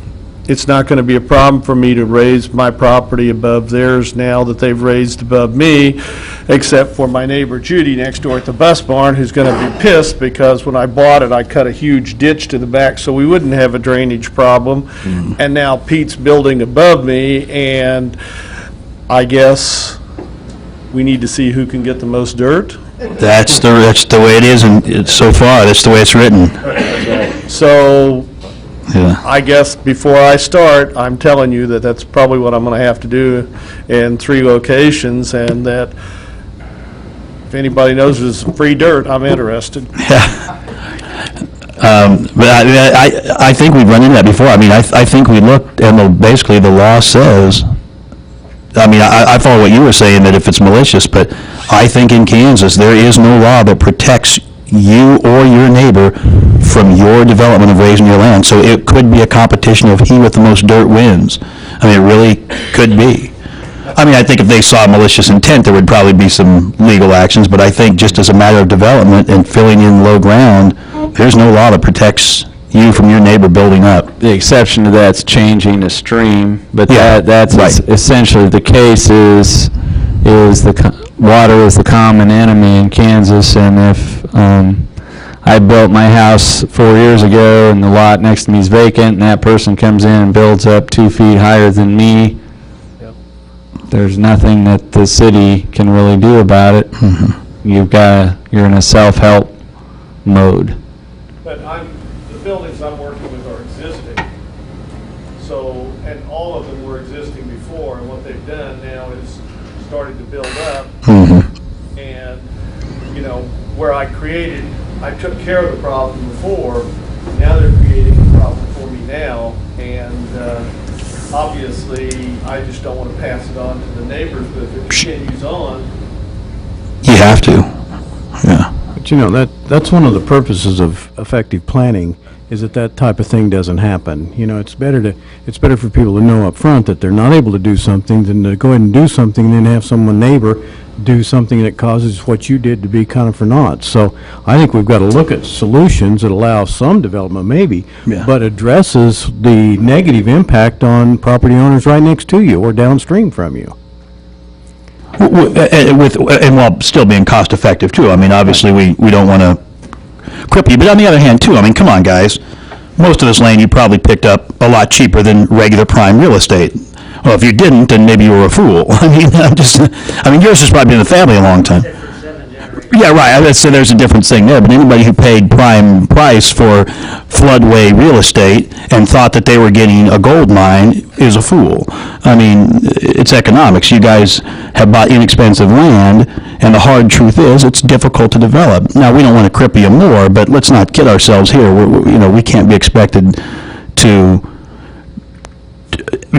it's not going to be a problem for me to raise my property above theirs now that they've raised above me, except for my neighbor Judy next door at the bus barn, who's going to be pissed because when I bought it, I cut a huge ditch to the back so we wouldn't have a drainage problem. And now Pete's building above me, and I guess we need to see who can get the most dirt. That's the way it is, and so far, that's the way it's written. So Yeah. I guess before I start, I'm telling you that that's probably what I'm going to have to do in 3 locations, and that if anybody knows there's some free dirt, I'm interested. But I think we've run into that before. I mean, I think we looked, and basically the law says, I mean, I follow what you were saying, that if it's malicious, but I think in Kansas, there is no law that protects you or your neighbor from your development of raising your land. So it could be a competition of he with the most dirt wins. I mean, it really could be. I mean, I think if they saw malicious intent, there would probably be some legal actions, but I think just as a matter of development and filling in low ground, there's no law that protects you from your neighbor building up. The exception to that's changing a stream, but Yeah, that's right. Essentially the case is water is the common enemy in Kansas, and if I built my house 4 years ago and the lot next to me is vacant and that person comes in and builds up 2 feet higher than me, there's nothing that the city can really do about it. You're in a self-help mode. But the buildings I'm working with are existing, so, and all of them were existing before, and what they've done now is started to build up, and, you know, where I took care of the problem before, now they're creating a problem for me now, and obviously, I just don't want to pass it on to the neighbors, but if it continues on. You have to, yeah. But you know, that's one of the purposes of effective planning, is that type of thing doesn't happen. You know, it's better for people to know up front that they're not able to do something than to go ahead and do something and then have someone neighbor do something that causes what you did to be kind of for naught. So I think we've got to look at solutions that allow some development maybe, but addresses the negative impact on property owners right next to you or downstream from you. And while still being cost effective too. I mean, obviously we don't want to cripple you, but on the other hand too, I mean, come on guys, most of this land you probably picked up a lot cheaper than regular prime real estate. Well, if you didn't, then maybe you were a fool. I mean, yours has probably been in the family a long time. Yeah, right. I'd say there's a different thing there, but anybody who paid prime price for floodway real estate and thought that they were getting a gold mine is a fool. I mean, it's economics. You guys have bought inexpensive land, and the hard truth is it's difficult to develop. Now, we don't want to cripple you more, but let's not kid ourselves here. We can't be expected to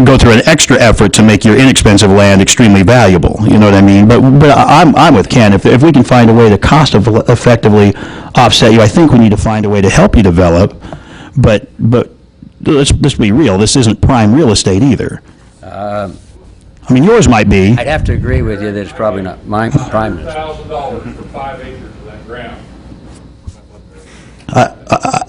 go through an extra effort to make your inexpensive land extremely valuable. You know what I mean? But I'm with Ken. If we can find a way to cost effectively offset you, I think we need to find a way to help you develop. But let's be real. This isn't prime real estate either. I mean, yours might be. I'd have to agree with you that it's probably not my prime. $100,000 for 5 acres of that ground. I-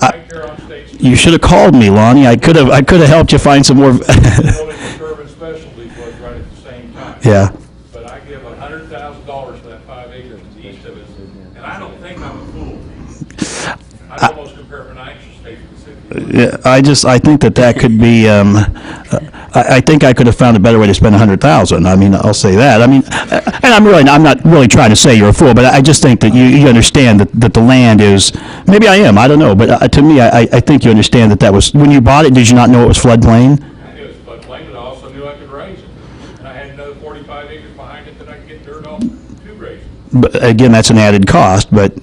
Right there on State Street. You should have called me, Lonnie. I could have helped you find some more. Building the Urban Specialties was right at the same time. Yeah. But I give $100,000 for that 5 acres east of us, and I don't think I'm a fool. I'd almost compare Menifee State to the city. Yeah, I think that could be, I think I could have found a better way to spend 100,000. I mean, I'll say that. I mean, and I'm not really trying to say you're a fool, but I just think that you understand that the land is, maybe I am, I don't know, but to me, I think you understand that was, when you bought it, did you not know it was floodplain? I knew it was floodplain, but I also knew I could raise it. And I had another 45 acres behind it that I could get dirt off to raise it. But again, that's an added cost, but,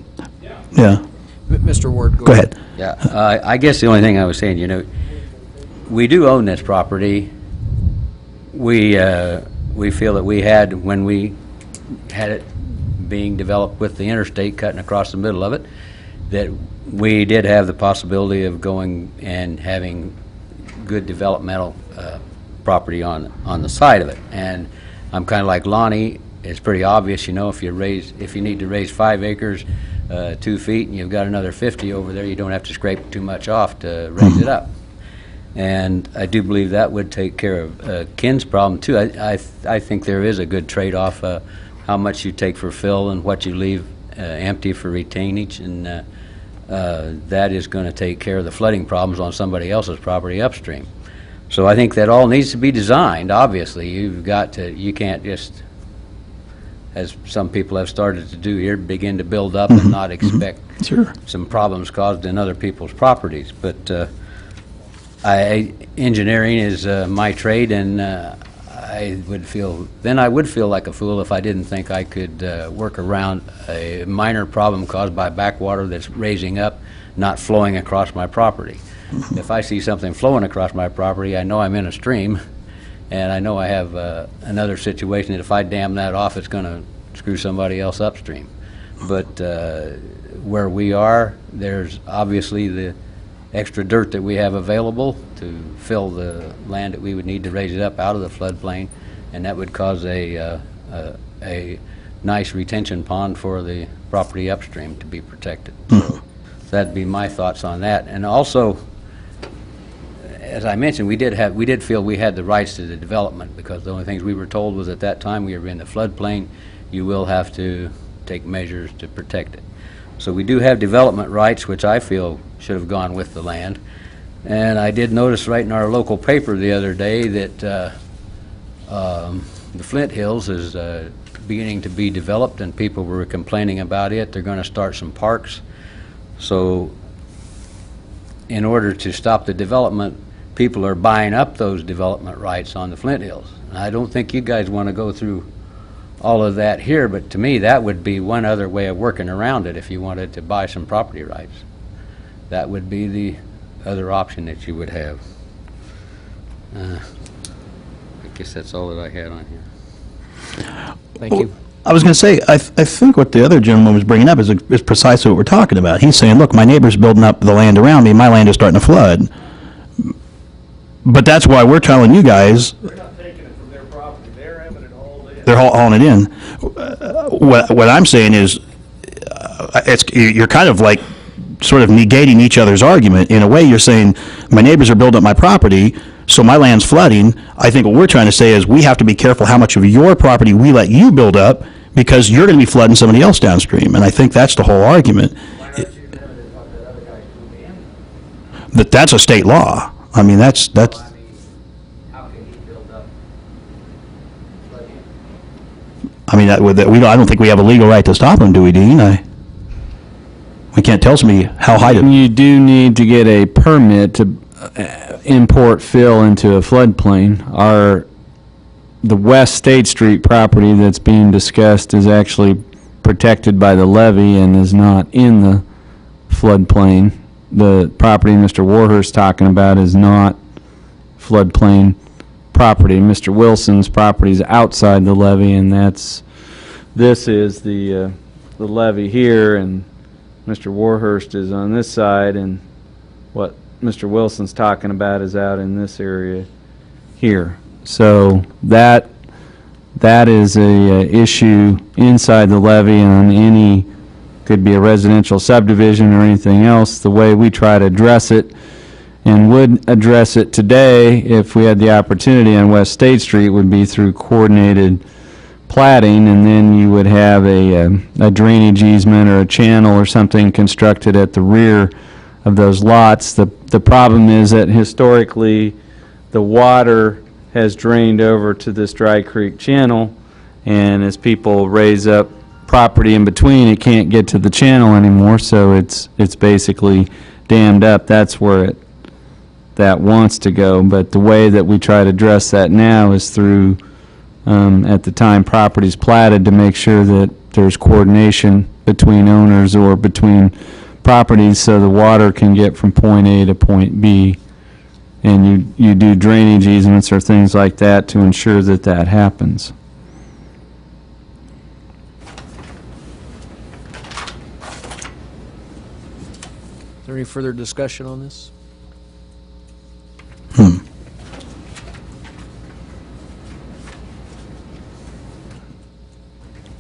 yeah. Mr. Ward, Go ahead. Yeah, I guess the only thing I was saying, we do own this property. We feel that we had, when we had it being developed with the interstate cutting across the middle of it, that we did have the possibility of going and having good developmental property on the side of it. And I'm kind of like Lonnie. It's pretty obvious, if you need to raise 5 acres, 2 feet, and you've got another 50 over there, you don't have to scrape too much off to raise it up. And I do believe that would take care of Ken's problem too. I think there is a good trade-off, how much you take for fill and what you leave empty for retainage, and that is going to take care of the flooding problems on somebody else's property upstream. So I think that all needs to be designed. Obviously, you can't just, as some people have started to do here, begin to build up and not expect some problems caused in other people's properties. But engineering is my trade, and I would feel like a fool if I didn't think I could work around a minor problem caused by backwater that's raising up, not flowing across my property. If I see something flowing across my property, I know I'm in a stream, and I know I have another situation that if I dam that off, it's going to screw somebody else upstream. But where we are, there's obviously the extra dirt that we have available to fill the land that we would need to raise it up out of the floodplain, and that would cause a nice retention pond for the property upstream to be protected. So that'd be my thoughts on that. And also, as I mentioned, we did feel we had the rights to the development, because the only things we were told was at that time we were in the floodplain, you will have to take measures to protect it. So we do have development rights, which I feel should have gone with the land. And I did notice right in our local paper the other day that the Flint Hills is beginning to be developed, and people were complaining about it. They're going to start some parks. So in order to stop the development, people are buying up those development rights on the Flint Hills. And I don't think you guys want to go through all of that here, but to me that would be one other way of working around it. If you wanted to buy some property rights, that would be the other option that you would have. I guess that's all that I had on here. Thank you. I was going to say, I think what the other gentleman was bringing up is precisely what we're talking about. He's saying, look, my neighbor's building up the land around me, my land is starting to flood. But that's why we're telling you guys, They're not taking it from their property, they're having it hauled in. they're hauling it in. What I'm saying is, you're kind of like sort of negating each other's argument. In a way, you're saying, my neighbors are building up my property, so my land's flooding. I think what we're trying to say is we have to be careful how much of your property we let you build up, because you're going to be flooding somebody else downstream. And I think that's the whole argument. That's a state law. I mean, that's. How can he build up flooding? I mean, I don't think we have a legal right to stop them, do we, Dean? We can't tell somebody how high to. You do need to get a permit to import fill into a floodplain. The West State Street property that's being discussed is actually protected by the levee and is not in the floodplain. The property Mr. Warhurst's talking about is not floodplain property. Mr. Wilson's property is outside the levee, and this is the levee here, and Mr. Warhurst is on this side, and what Mr. Wilson's talking about is out in this area here. So that that is a issue inside the levee on any, could be a residential subdivision or anything else. The way we try to address it, and would address it today if we had the opportunity on West State Street, would be through coordinated platting, and then you would have a drainage easement or a channel or something constructed at the rear of those lots. The problem is that historically, the water has drained over to this Dry Creek channel, and as people raise up property in between, it can't get to the channel anymore, so it's basically dammed up. That's where that wants to go, but the way that we try to address that now is through, at the time property's platted, to make sure that there's coordination between owners or between properties so the water can get from point A to point B. And you do drainage easements or things like that to ensure that that happens. Is there any further discussion on this?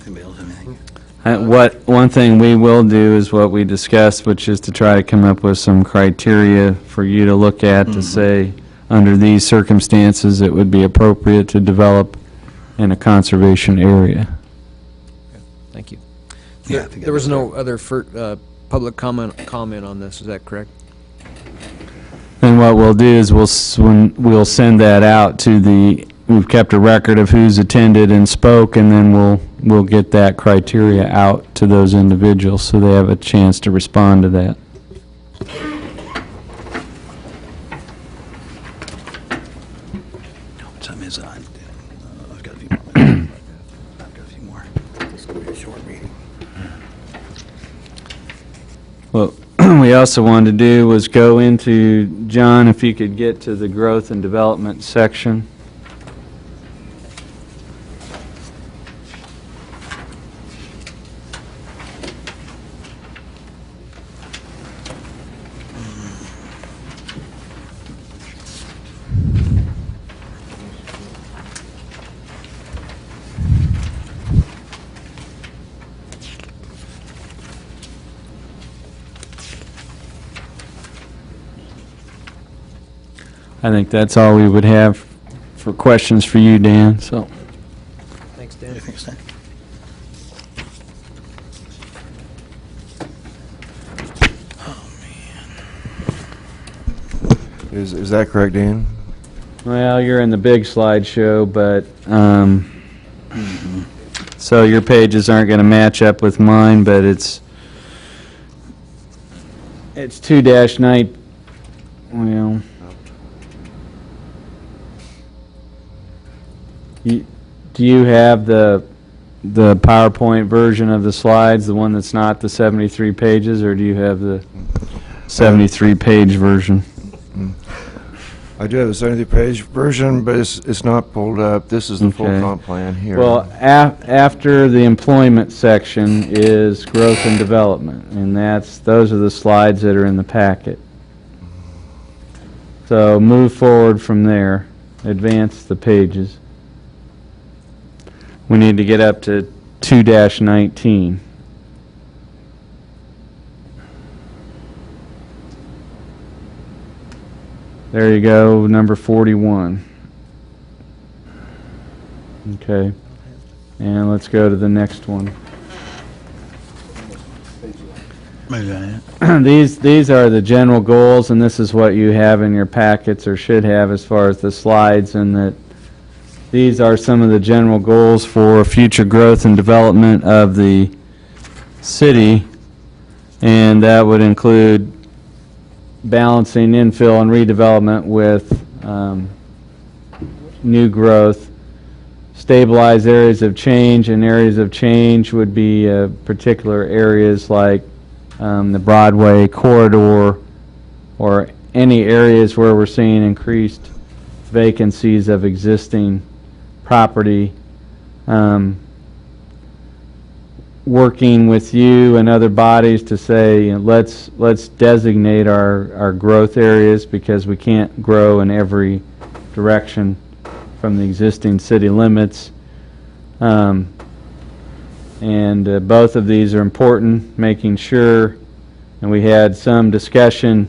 Anybody else have anything? One thing we will do is what we discussed, which is to try to come up with some criteria for you to look at to say, under these circumstances, it would be appropriate to develop in a conservation area. Thank you. Yeah, I think There was that no other public comment on this, is that correct? And what we'll do is we'll send that out to we've kept a record of who's attended and spoke, and then we'll get that criteria out to those individuals so they have a chance to respond to that. What time is it? I've got a few more. I've got a few more. It's going to be a short meeting. What we also wanted to do was go into, John, if you could get to the growth and development section. I think that's all we would have for questions for you, Dan, so. Thanks, Dan. Thanks, Dan. Is that correct, Dan? Well, you're in the big slideshow, but, so your pages aren't going to match up with mine, but it's 2-9, well. Do you have the PowerPoint version of the slides, the one that's not the 73 pages, or do you have the 73-page version? I do have a 73-page version, but it's not pulled up. This is the full Okay. comp plan here. Well, after the employment section is growth and development, and those are the slides that are in the packet. So move forward from there, advance the pages. We need to get up to 2-19. There you go, number 41. Okay. And let's go to the next one. These are the general goals, and this is what you have in your packets, or should have, as far as the slides, and that these are some of the general goals for future growth and development of the city, and that would include balancing infill and redevelopment with new growth, stabilize areas of change, and areas of change would be particular areas like the Broadway corridor, or any areas where we're seeing increased vacancies of existing property. Working with you and other bodies to say, you know, let's designate our growth areas, because we can't grow in every direction from the existing city limits. And both of these are important, making sure, and we had some discussion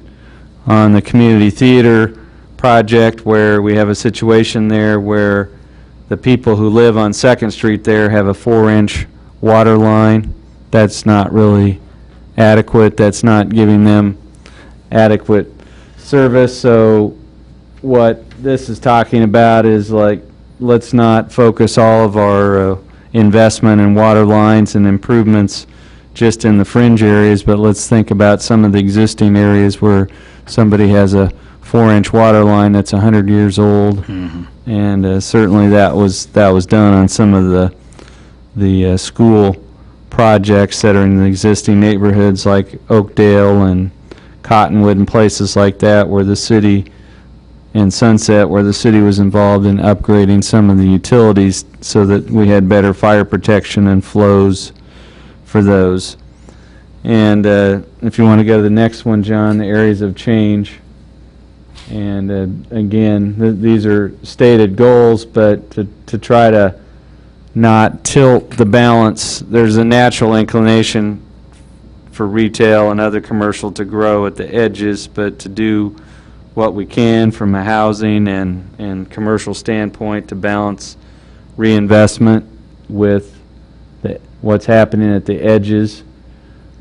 on the community theater project where we have a situation there where the people who live on 2nd Street there have a 4-inch water line. That's not really adequate. That's not giving them adequate service. So what this is talking about is like, let's not focus all of our investment in water lines and improvements just in the fringe areas, but let's think about some of the existing areas where somebody has a 4-inch water line that's 100 years old. And certainly that was done on some of the school projects that are in the existing neighborhoods like Oakdale and Cottonwood and places like that, where the city, and Sunset, where the city was involved in upgrading some of the utilities so that we had better fire protection and flows for those. And if you want to go to the next one, John, the areas of change. And again, these are stated goals, but to try to not tilt the balance, there's a natural inclination for retail and other commercial to grow at the edges, but to do what we can from a housing and commercial standpoint to balance reinvestment with what's happening at the edges.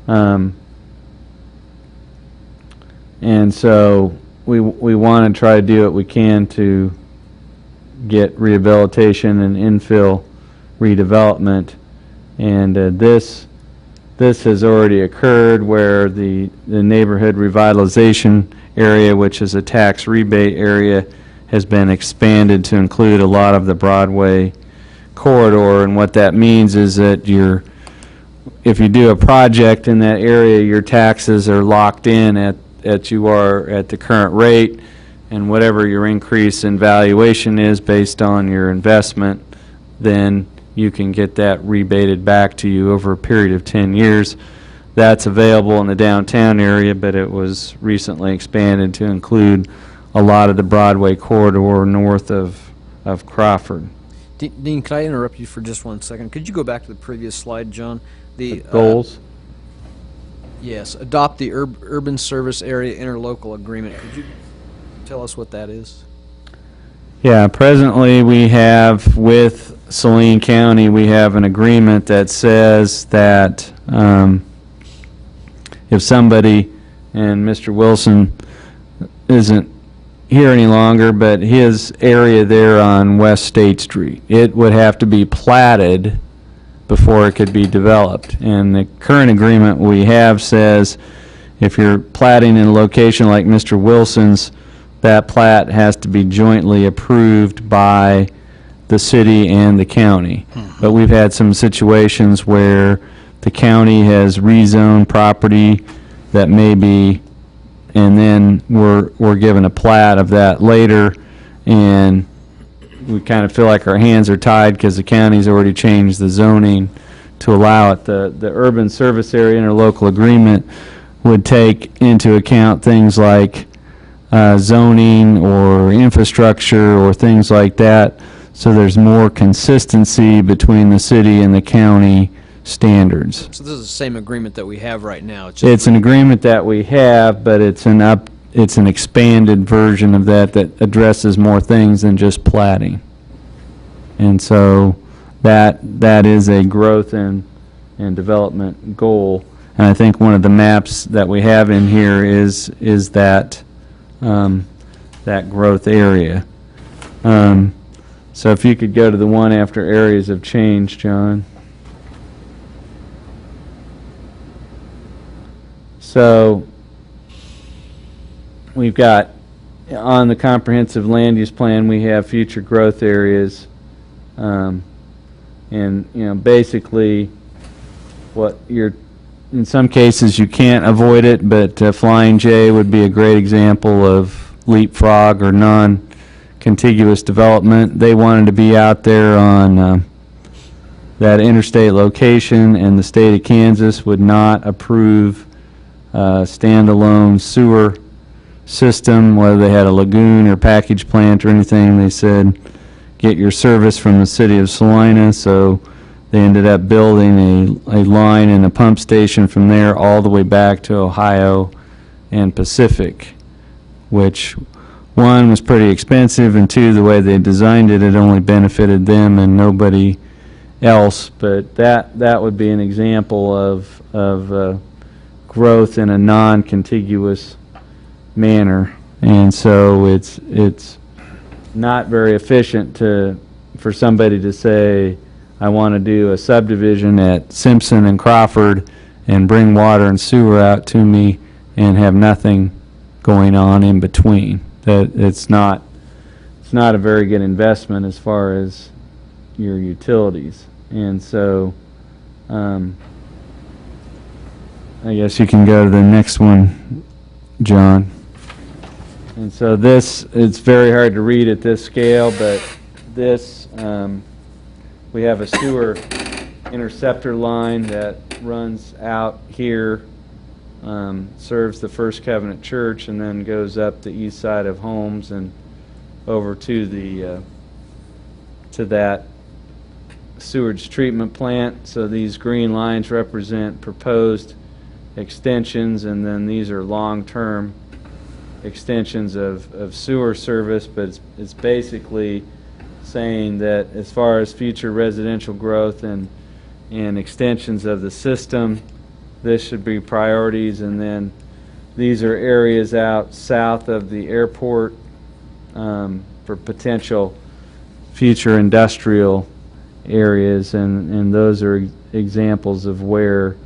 And so we want to try to do what we can to get rehabilitation and infill redevelopment. And this has already occurred where the neighborhood revitalization area, which is a tax rebate area, has been expanded to include a lot of the Broadway corridor. And what that means is that if you do a project in that area, your taxes are locked in at you are at the current rate, and whatever your increase in valuation is based on your investment, then you can get that rebated back to you over a period of 10 years. That's available in the downtown area, but it was recently expanded to include a lot of the Broadway corridor north of Crawford. Dean, could I interrupt you for just 1 second? Could you go back to the previous slide, John? The Goals? Yes, adopt the urban service area interlocal agreement. Could you tell us what that is? Yeah, presently we have with Saline County, we have an agreement that says that if somebody, and Mr. Wilson isn't here any longer, but his area there on West State Street, it would have to be platted before it could be developed. And the current agreement we have says if you're platting in a location like Mr. Wilson's, that plat has to be jointly approved by the city and the county. But we've had some situations where the county has rezoned property that may be, and then we're given a plat of that later, and we kind of feel like our hands are tied because the county's already changed the zoning to allow it. The urban service area interlocal agreement would take into account things like zoning or infrastructure or things like that, so there's more consistency between the city and the county standards. So this is the same agreement that we have right now. It's an agreement that we have, but it's an expanded version of that addresses more things than just platting. And so that is a growth and development goal. And I think one of the maps that we have in here is that that growth area. So if you could go to the one after areas of change, John. So we've got on the comprehensive land use plan, we have future growth areas. And, basically what in some cases you can't avoid it, but Flying J would be a great example of leapfrog or non-contiguous development. They wanted to be out there on that interstate location, and the state of Kansas would not approve standalone sewer system, whether they had a lagoon or package plant or anything. They said, get your service from the city of Salina, so they ended up building a line and a pump station from there all the way back to Ohio and Pacific, which one was pretty expensive, and two, the way they designed it, it only benefited them and nobody else. But that would be an example of growth in a non-contiguous manner, and so it's not very efficient for somebody to say, I want to do a subdivision at Simpson and Crawford and bring water and sewer out to me and have nothing going on in between. That it's not a very good investment as far as your utilities. And so I guess you can go to the next one, John. And so this, it's very hard to read at this scale, but this, we have a sewer interceptor line that runs out here, serves the First Covenant Church, and then goes up the east side of Holmes and over to the to that sewage treatment plant. So these green lines represent proposed extensions, and then these are long-term extensions of sewer service, but it's basically saying that as far as future residential growth and extensions of the system, this should be priorities. And then these are areas out south of the airport for potential future industrial areas, and those are examples of where,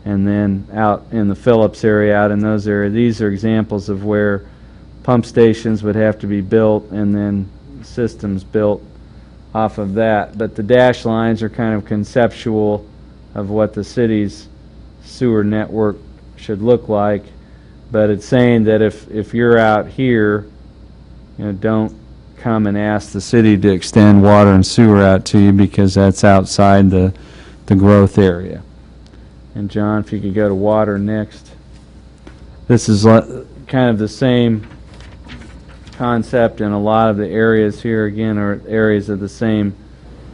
and then out in the Phillips area, out in those areas, these are examples of where pump stations would have to be built and then systems built off of that. But the dash lines are kind of conceptual of what the city's sewer network should look like, but it's saying that if you're out here, don't come and ask the city to extend water and sewer out to you, because that's outside the growth area. And John, if you could go to water next. This is kind of the same concept, and a lot of the areas here again are areas of the same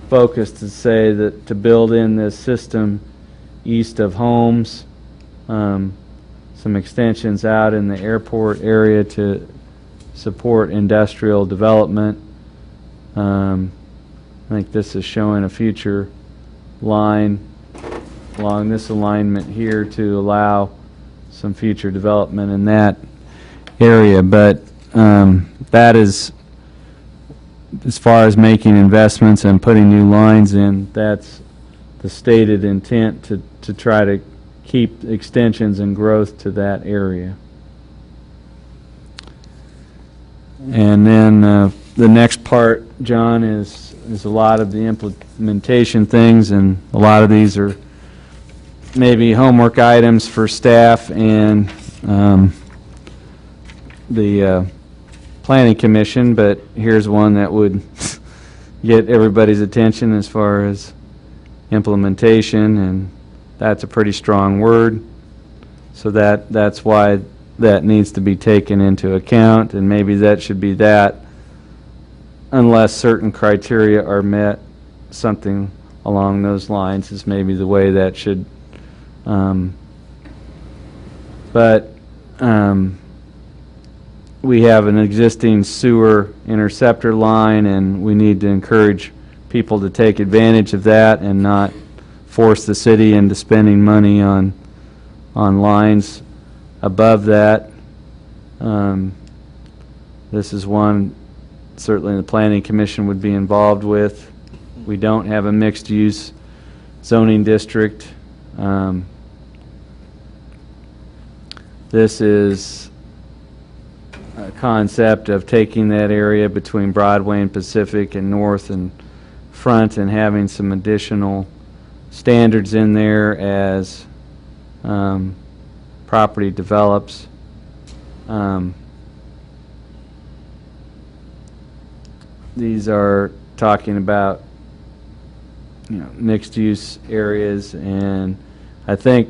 focus, to say that to build in this system east of Holmes, some extensions out in the airport area to support industrial development. I think this is showing a future line along this alignment here to allow some future development in that area. But that is, as far as making investments and putting new lines in, that's the stated intent, to try to keep extensions and growth to that area. And then the next part, John, is a lot of the implementation things, and a lot of these are maybe homework items for staff and the Planning Commission, but here's one that would get everybody's attention as far as implementation, and that's a pretty strong word. So that's why that needs to be taken into account, and maybe that should be that unless certain criteria are met. Something along those lines is maybe the way that should, we have an existing sewer interceptor line, and we need to encourage people to take advantage of that and not force the city into spending money on lines above that. This is one certainly the Planning Commission would be involved with. We don't have a mixed-use zoning district. This is a concept of taking that area between Broadway and Pacific and North and Front and having some additional standards in there as property develops. These are talking about mixed-use areas, and I think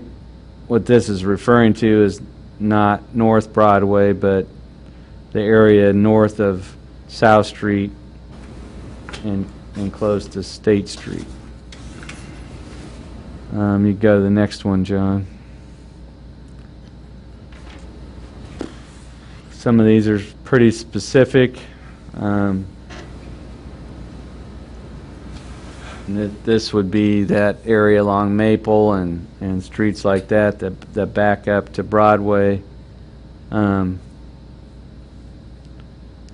what this is referring to is not North Broadway, but the area north of South Street and close to State Street. You go to the next one, John. Some of these are pretty specific. And this would be that area along Maple and streets like that back up to Broadway. And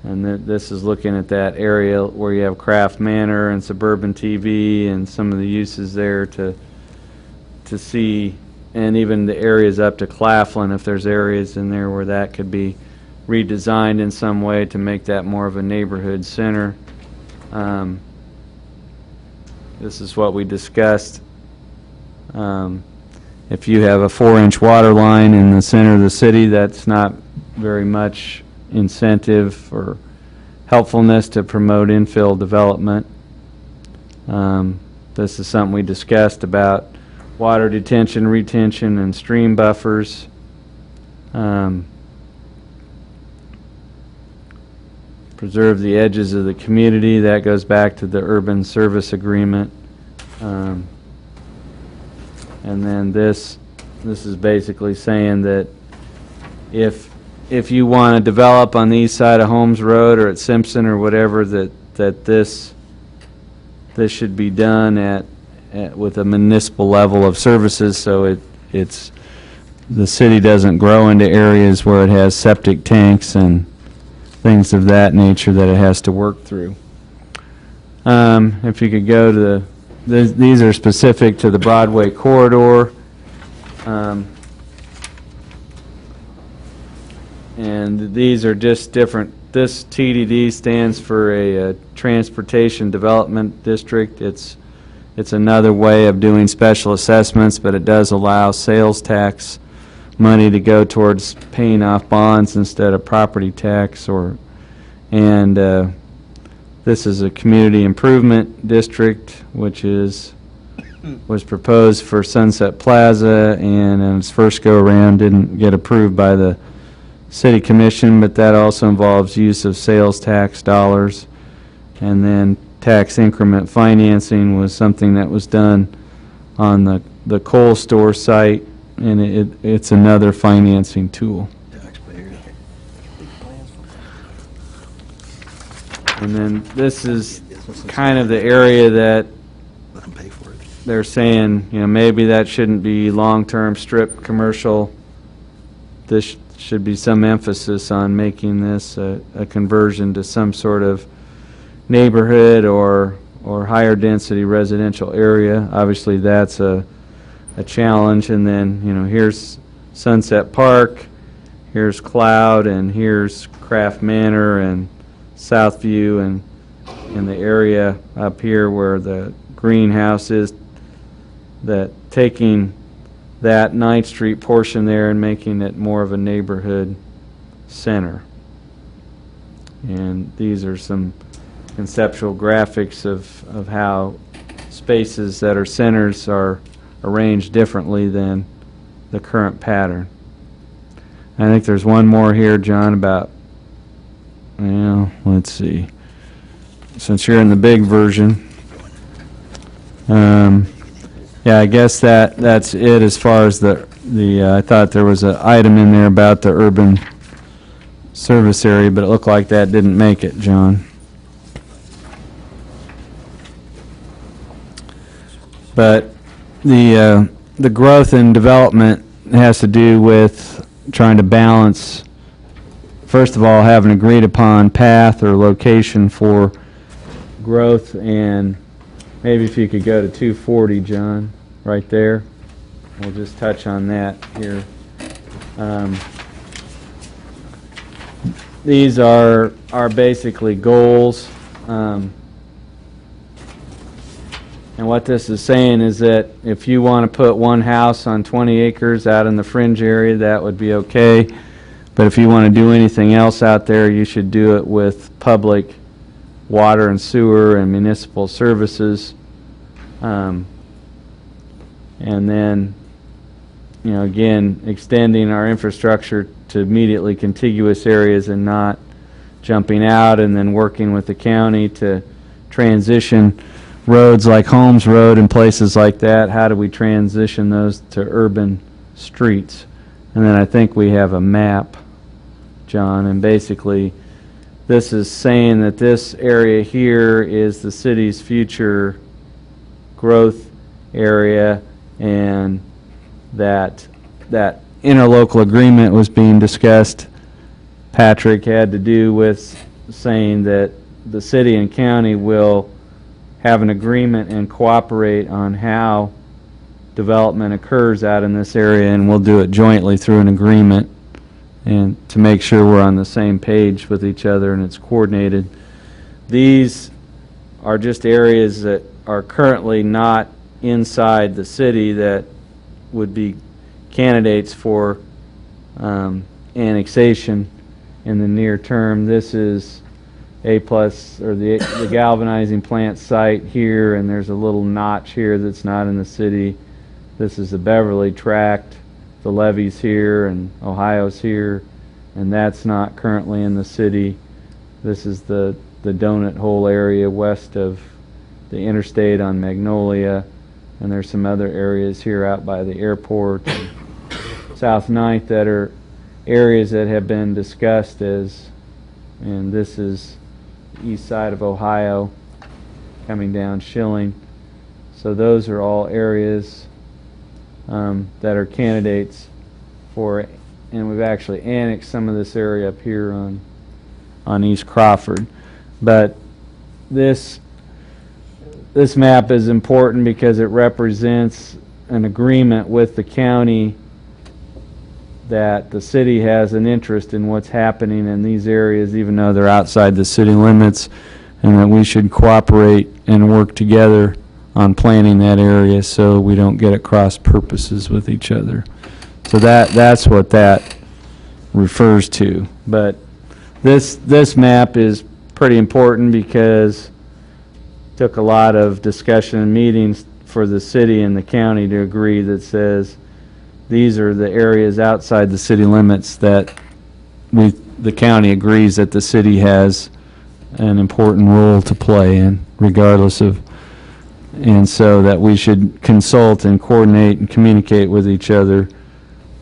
this is looking at that area where you have Kraft Manor and Suburban TV and some of the uses there to see, and even the areas up to Claflin, if there's areas in there where that could be redesigned in some way to make that more of a neighborhood center. This is what we discussed. If you have a 4-inch water line in the center of the city, that's not very much incentive or helpfulness to promote infill development. This is something we discussed about water detention, retention, and stream buffers. Preserve the edges of the community. That goes back to the urban service agreement. And then this is basically saying that if you want to develop on the east side of Holmes Road or at Simpson or whatever, that this should be done with a municipal level of services, so it's the city doesn't grow into areas where it has septic tanks and things of that nature that it has to work through. If you could go to these are specific to the Broadway corridor. And these are just different. This TDD stands for a Transportation Development District. It's another way of doing special assessments, but it does allow sales tax money to go towards paying off bonds instead of property tax. This is a community improvement district, which was proposed for Sunset Plaza, and in its first go around didn't get approved by the City Commission, but that also involves use of sales tax dollars. And then tax increment financing was something that was done on the Kohl store site, and it's another financing tool. And then this is kind of the area that they're saying, maybe that shouldn't be long-term strip commercial. This should be some emphasis on making this a conversion to some sort of neighborhood or higher density residential area. Obviously, that's a challenge. And then, here's Sunset Park, here's Cloud, and here's Kraft Manor and Southview, and in the area up here where the greenhouse is, that taking that 9th Street portion there and making it more of a neighborhood center. And these are some conceptual graphics of how spaces that are centers are arranged differently than the current pattern. I think there's one more here, John, about, let's see. Since you're in the big version. Yeah, I guess that's it as far as the I thought there was an item in there about the urban service area, but it looked like that didn't make it, John. But the growth and development has to do with trying to balance, first of all, have an agreed upon path or location for growth, and maybe if you could go to 240, John, right there. We'll just touch on that here. These are basically goals. And what this is saying is that if you want to put one house on 20 acres out in the fringe area, that would be okay. But if you want to do anything else out there, you should do it with public water and sewer and municipal services. And then, again, extending our infrastructure to immediately contiguous areas and not jumping out, and then working with the county to transition roads like Holmes Road and places like that, how do we transition those to urban streets? And then I think we have a map, John, and basically this is saying that this area here is the city's future growth area, and that interlocal agreement was being discussed, Patrick, had to do with saying that the city and county will have an agreement and cooperate on how development occurs out in this area, and we'll do it jointly through an agreement, and to make sure we're on the same page with each other and it's coordinated. These are just areas that are currently not inside the city that would be candidates for annexation in the near term. This is A+, or the galvanizing plant site here, and there's a little notch here that's not in the city. This is the Beverly tract, the levees here, and Ohio's here, and that's not currently in the city. This is the donut hole area west of the interstate on Magnolia, and there's some other areas here out by the airport, and South 9th, that are areas that have been discussed as, and this is east side of Ohio coming down Schilling. So those are all areas that are candidates for, and we've actually annexed some of this area up here on East Crawford. But this map is important because it represents an agreement with the county that the city has an interest in what's happening in these areas, even though they're outside the city limits, and that we should cooperate and work together on planning that area so we don't get at cross purposes with each other. So that's what that refers to. But this map is pretty important because it took a lot of discussion and meetings for the city and the county to agree that says these are the areas outside the city limits that the county agrees that the city has an important role to play in, regardless of, and so that we should consult and coordinate and communicate with each other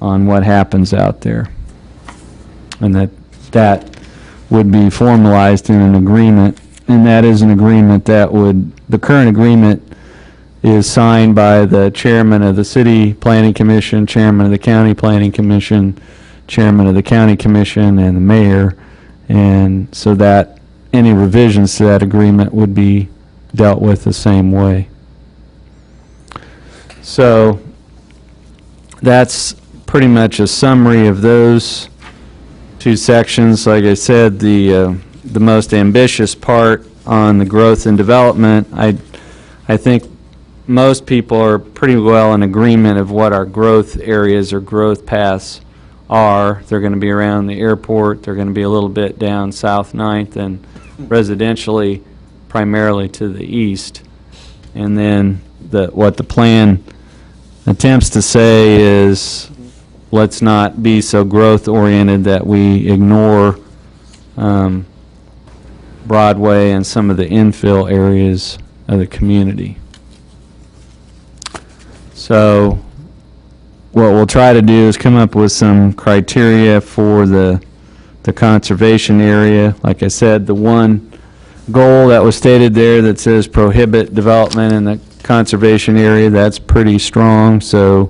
on what happens out there. And that would be formalized in an agreement, and that is an agreement that would, the current agreement is signed by the chairman of the City Planning Commission, chairman of the County Planning Commission, chairman of the County Commission, and the mayor. And so that any revisions to that agreement would be dealt with the same way. So that's pretty much a summary of those two sections. Like I said, the most ambitious part on the growth and development, I think most people are pretty well in agreement of what our growth areas or growth paths are. They're going to be around the airport. They're going to be a little bit down South 9th and residentially primarily to the east. And then what the plan attempts to say is let's not be so growth oriented that we ignore Broadway and some of the infill areas of the community. So what we'll try to do is come up with some criteria for the conservation area. Like I said, the one goal that was stated there that says prohibit development in the conservation area, that's pretty strong. So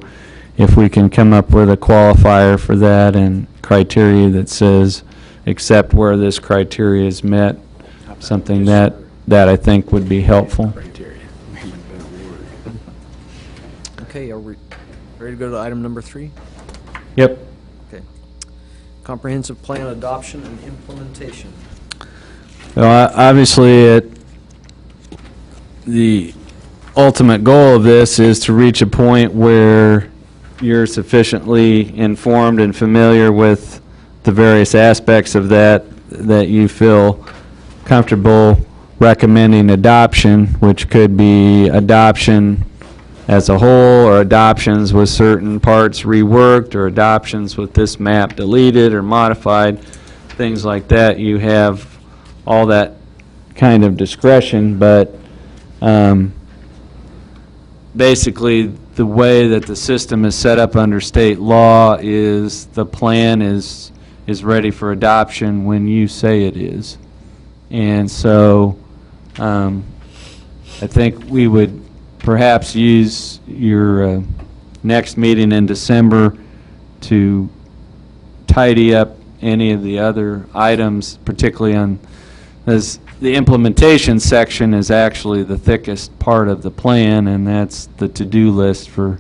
if we can come up with a qualifier for that and criteria that says except where this criteria is met, something that I think would be helpful. Okay, are we ready to go to item number 3? Yep. Okay. Comprehensive plan adoption and implementation. Well, obviously, the ultimate goal of this is to reach a point where you're sufficiently informed and familiar with the various aspects of that you feel comfortable recommending adoption, which could be adoption as a whole, or adoptions with certain parts reworked, or adoptions with this map deleted or modified, things like that. You have all that kind of discretion, but basically the way that the system is set up under state law is the plan is ready for adoption when you say it is. And so I think we would perhaps use your next meeting in December to tidy up any of the other items, particularly on, as the implementation section is actually the thickest part of the plan, and that's the to-do list for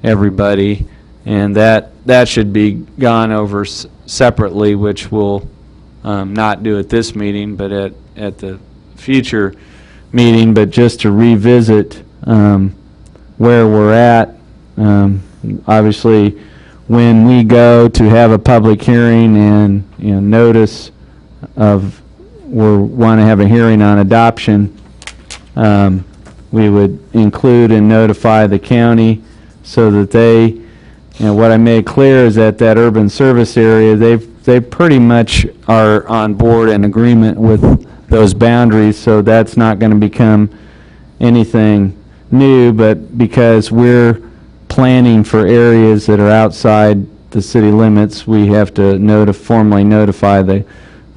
everybody. And that should be gone over separately, which we'll not do at this meeting, but at the future meeting. But just to revisit where we're at, obviously, when we go to have a public hearing and notice of we want to have a hearing on adoption, we would include and notify the county so that they, what I made clear is that urban service area, they pretty much are on board and agreement with those boundaries, so that's not going to become anything new, but because we're planning for areas that are outside the city limits, we have to formally notify the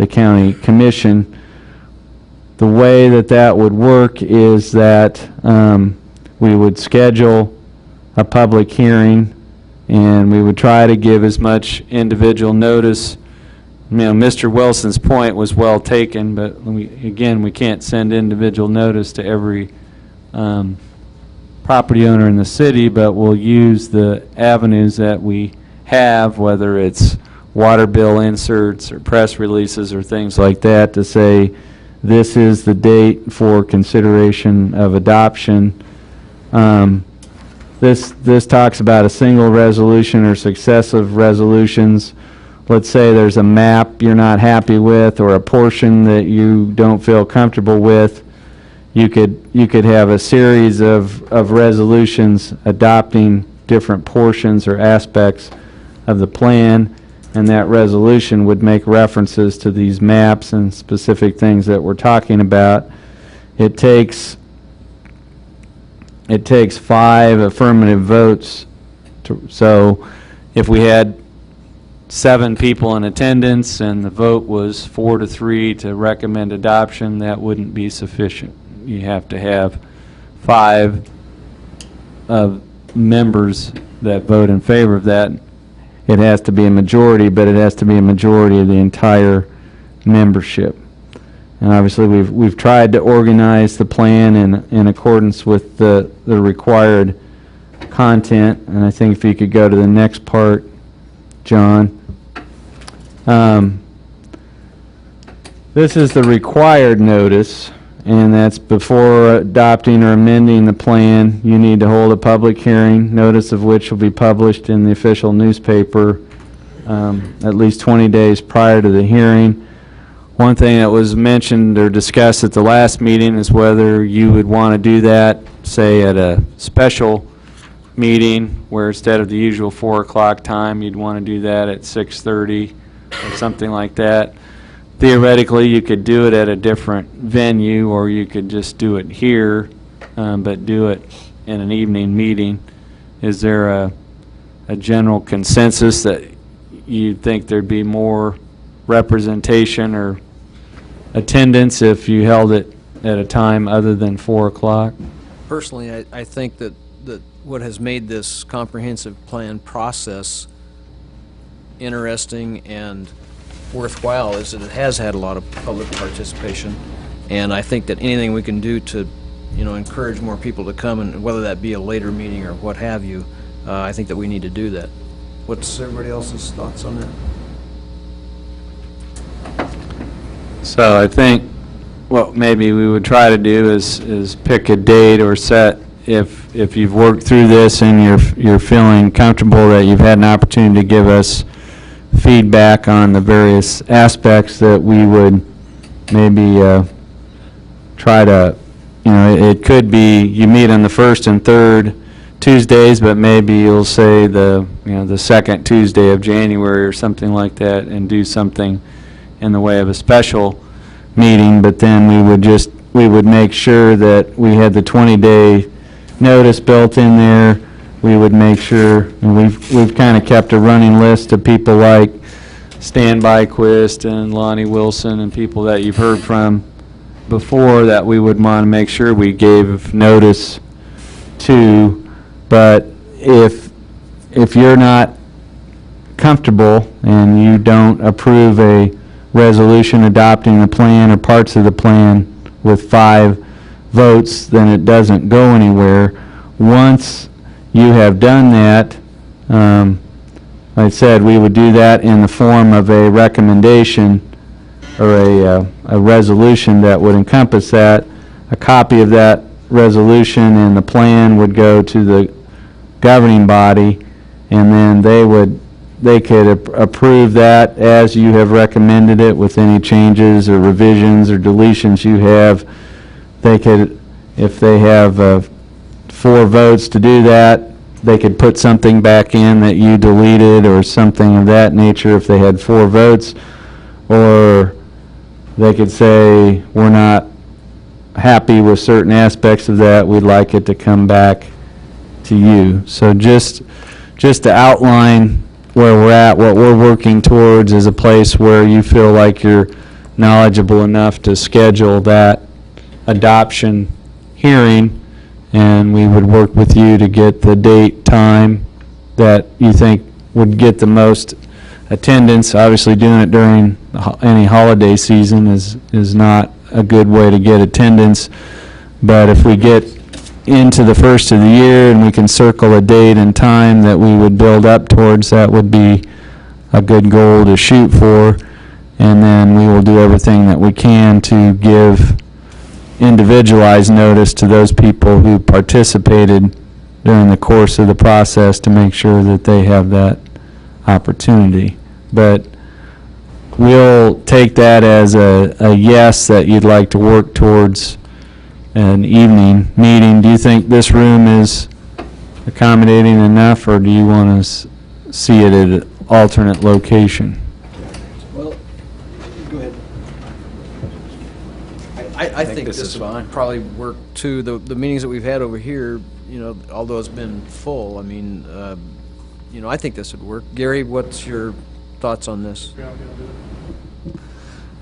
county commission. The way that would work is that we would schedule a public hearing, and we would try to give as much individual notice. Mr. Wilson's point was well taken, but we can't send individual notice to every property owner in the city, but we'll use the avenues that we have, whether it's water bill inserts or press releases or things like that, to say this is the date for consideration of adoption. This talks about a single resolution or successive resolutions. Let's say there's a map you're not happy with or a portion that you don't feel comfortable with. You could have a series of resolutions adopting different portions or aspects of the plan, and that resolution would make references to these maps and specific things that we're talking about. It takes 5 affirmative votes so if we had 7 people in attendance and the vote was 4-3 to recommend adoption, that wouldn't be sufficient. You have to have 5 members that vote in favor of that. It has to be a majority, but it has to be a majority of the entire membership. And obviously, we've tried to organize the plan in accordance with the required content. And I think if you could go to the next part, John. This is the required notice, and that's before adopting or amending the plan. You need to hold a public hearing, notice of which will be published in the official newspaper at least 20 days prior to the hearing. One thing that was mentioned or discussed at the last meeting is whether you would want to do that, say, at a special meeting where instead of the usual 4 o'clock time, you'd want to do that at 6:30 or something like that. Theoretically, you could do it at a different venue, or you could just do it here, but do it in an evening meeting. Is there a general consensus that you think there'd be more representation or attendance if you held it at a time other than 4 o'clock? Personally, I think that what has made this comprehensive plan process interesting and worthwhile is that it has had a lot of public participation, and I think that anything we can do to encourage more people to come, and whether that be a later meeting or what have you, I think that we need to do that. What's everybody else's thoughts on that? So I think what maybe we would try to do is pick a date or set, if you've worked through this and you're feeling comfortable that you've had an opportunity to give us feedback on the various aspects, that we would maybe try to, it could be you meet on the 1st and 3rd Tuesdays, but maybe you'll say the 2nd Tuesday of January or something like that, and do something in the way of a special meeting, but then we would make sure that we had the 20-day notice built in there. We would make sure, and we've kind of kept a running list of people like Stan Byquist and Lonnie Wilson and people that you've heard from before that we would want to make sure we gave notice to. But if you're not comfortable and you don't approve a resolution adopting the plan or parts of the plan with 5 votes, then it doesn't go anywhere. Once you have done that, like I said, we would do that in the form of a recommendation or a resolution that would encompass that. A copy of that resolution and the plan would go to the governing body, and then they could approve that as you have recommended it with any changes or revisions or deletions you have. They could, if they have 4 votes to do that, they could put something back in that you deleted or something of that nature if they had 4 votes. Or they could say, we're not happy with certain aspects of that, we'd like it to come back to you. So just to outline where we're at, what we're working towards is a place where you feel like you're knowledgeable enough to schedule that adoption hearing, and we would work with you to get the date, time that you think would get the most attendance. Obviously, doing it during any holiday season is not a good way to get attendance, but if we get into the first of the year and we can circle a date and time that we would build up towards, that would be a good goal to shoot for. And then we will do everything that we can to give individualized notice to those people who participated during the course of the process to make sure that they have that opportunity. But we'll take that as a yes, that you'd like to work towards an evening meeting. Do you think this room is accommodating enough, or do you want to see it at an alternate location? Well, go ahead. I think this would probably work too. The meetings that we've had over here, although it's been full, I mean, I think this would work. Gary, what's your thoughts on this?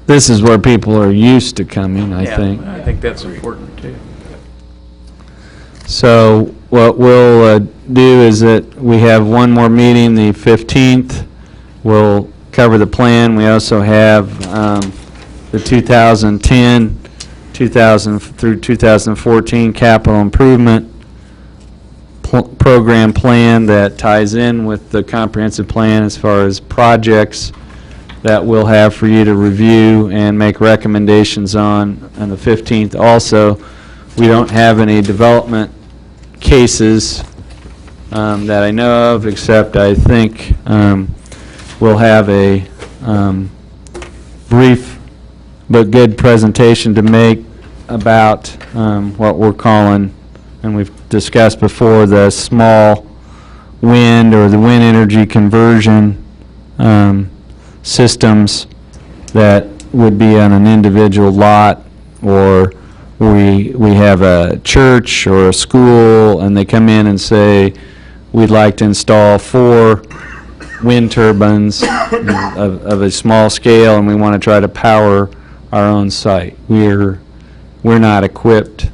This is where people are used to coming, I think. I think that's important, too. So what we'll do is that we have one more meeting, the 15th. We'll cover the plan. We also have the 2010, 2000 through 2014 capital improvement program plan that ties in with the comprehensive plan as far as projects that we'll have for you to review and make recommendations on the 15th. Also, we don't have any development cases that I know of, except I think we'll have a brief but good presentation to make about what we're calling, and we've discussed before, the small wind or the wind energy conversion systems that would be on an individual lot, or we have a church or a school and they come in and say, we'd like to install 4 wind turbines of a small scale, and we want to try to power our own site. We're not equipped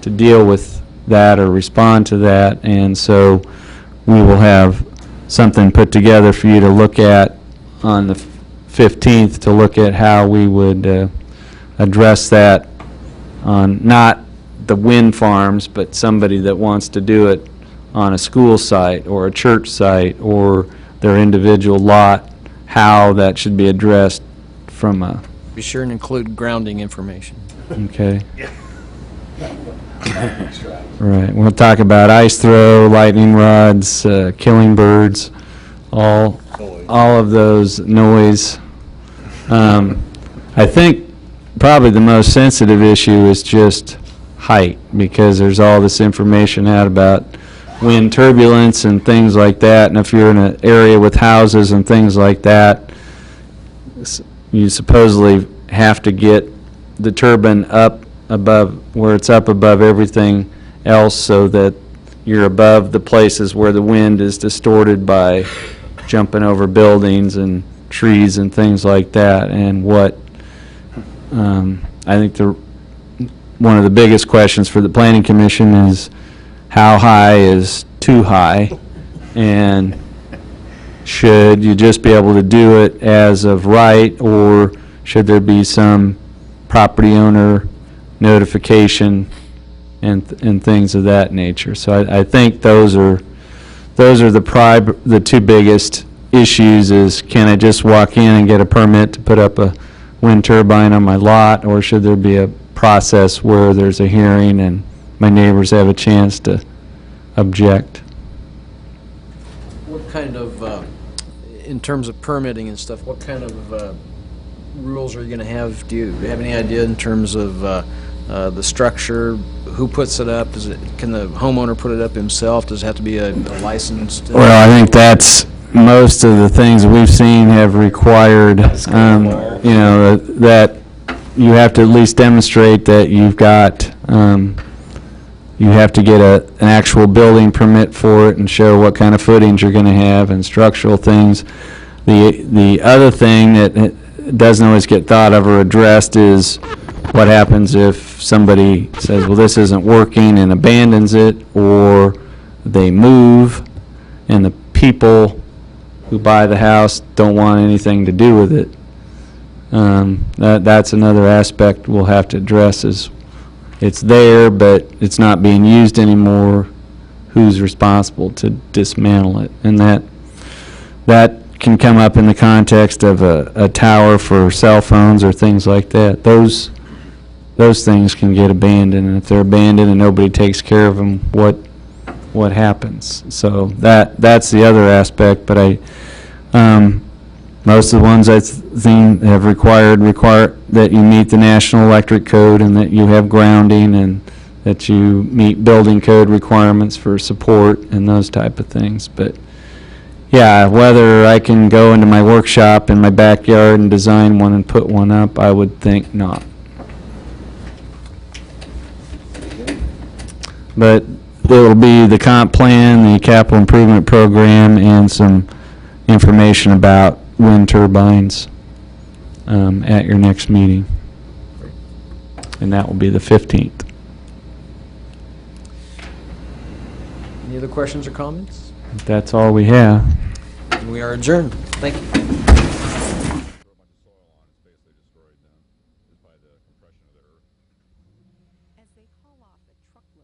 to deal with that or respond to that, and so we will have something put together for you to look at on the 15th to look at how we would address that on not the wind farms, but somebody that wants to do it on a school site or a church site or their individual lot, how that should be addressed from a... Be sure and include grounding information. Okay. Right. We'll talk about ice throw, lightning rods, killing birds, all of those noise. I think probably the most sensitive issue is just height, because there's all this information out about wind turbulence and things like that, and if you're in an area with houses and things like that, you supposedly have to get the turbine up above, where it's up above everything else, so that you're above the places where the wind is distorted by jumping over buildings and trees and things like that. And what I think one of the biggest questions for the Planning Commission is, how high is too high? And should you just be able to do it as of right, or should there be some property owner notification and things of that nature? So I think those are the two biggest issues. Is, can I just walk in and get a permit to put up a wind turbine on my lot, or should there be a process where there's a hearing and my neighbors have a chance to object? What kind of, in terms of permitting and stuff, what kind of rules are you going to have? Do you have any idea in terms of the structure? Who puts it up? Can the homeowner put it up himself? Does it have to be a licensed? Well, I think that's most of the things we've seen have required, that you have to at least demonstrate that you've got, you have to get an actual building permit for it and show what kind of footings you're going to have and structural things. The other thing that doesn't always get thought of or addressed is what happens if somebody says, well, this isn't working, and abandons it, or they move and the people who buy the house don't want anything to do with it. That's another aspect we'll have to address. Is it's there, but it's not being used anymore. Who's responsible to dismantle it? And that can come up in the context of a tower for cell phones or things like that. Those things can get abandoned, and if they're abandoned and nobody takes care of them, what happens? So that's the other aspect. But most of the ones I've seen have require that you meet the National Electric Code, and that you have grounding, and that you meet building code requirements for support and those type of things. But yeah, whether I can go into my workshop in my backyard and design one and put one up, I would think not. But it'll be the comp plan, the capital improvement program, and some information about wind turbines at your next meeting. And that will be the 15th. Any other questions or comments? That's all we have. We are adjourned. Thank you. As they haul off a truckload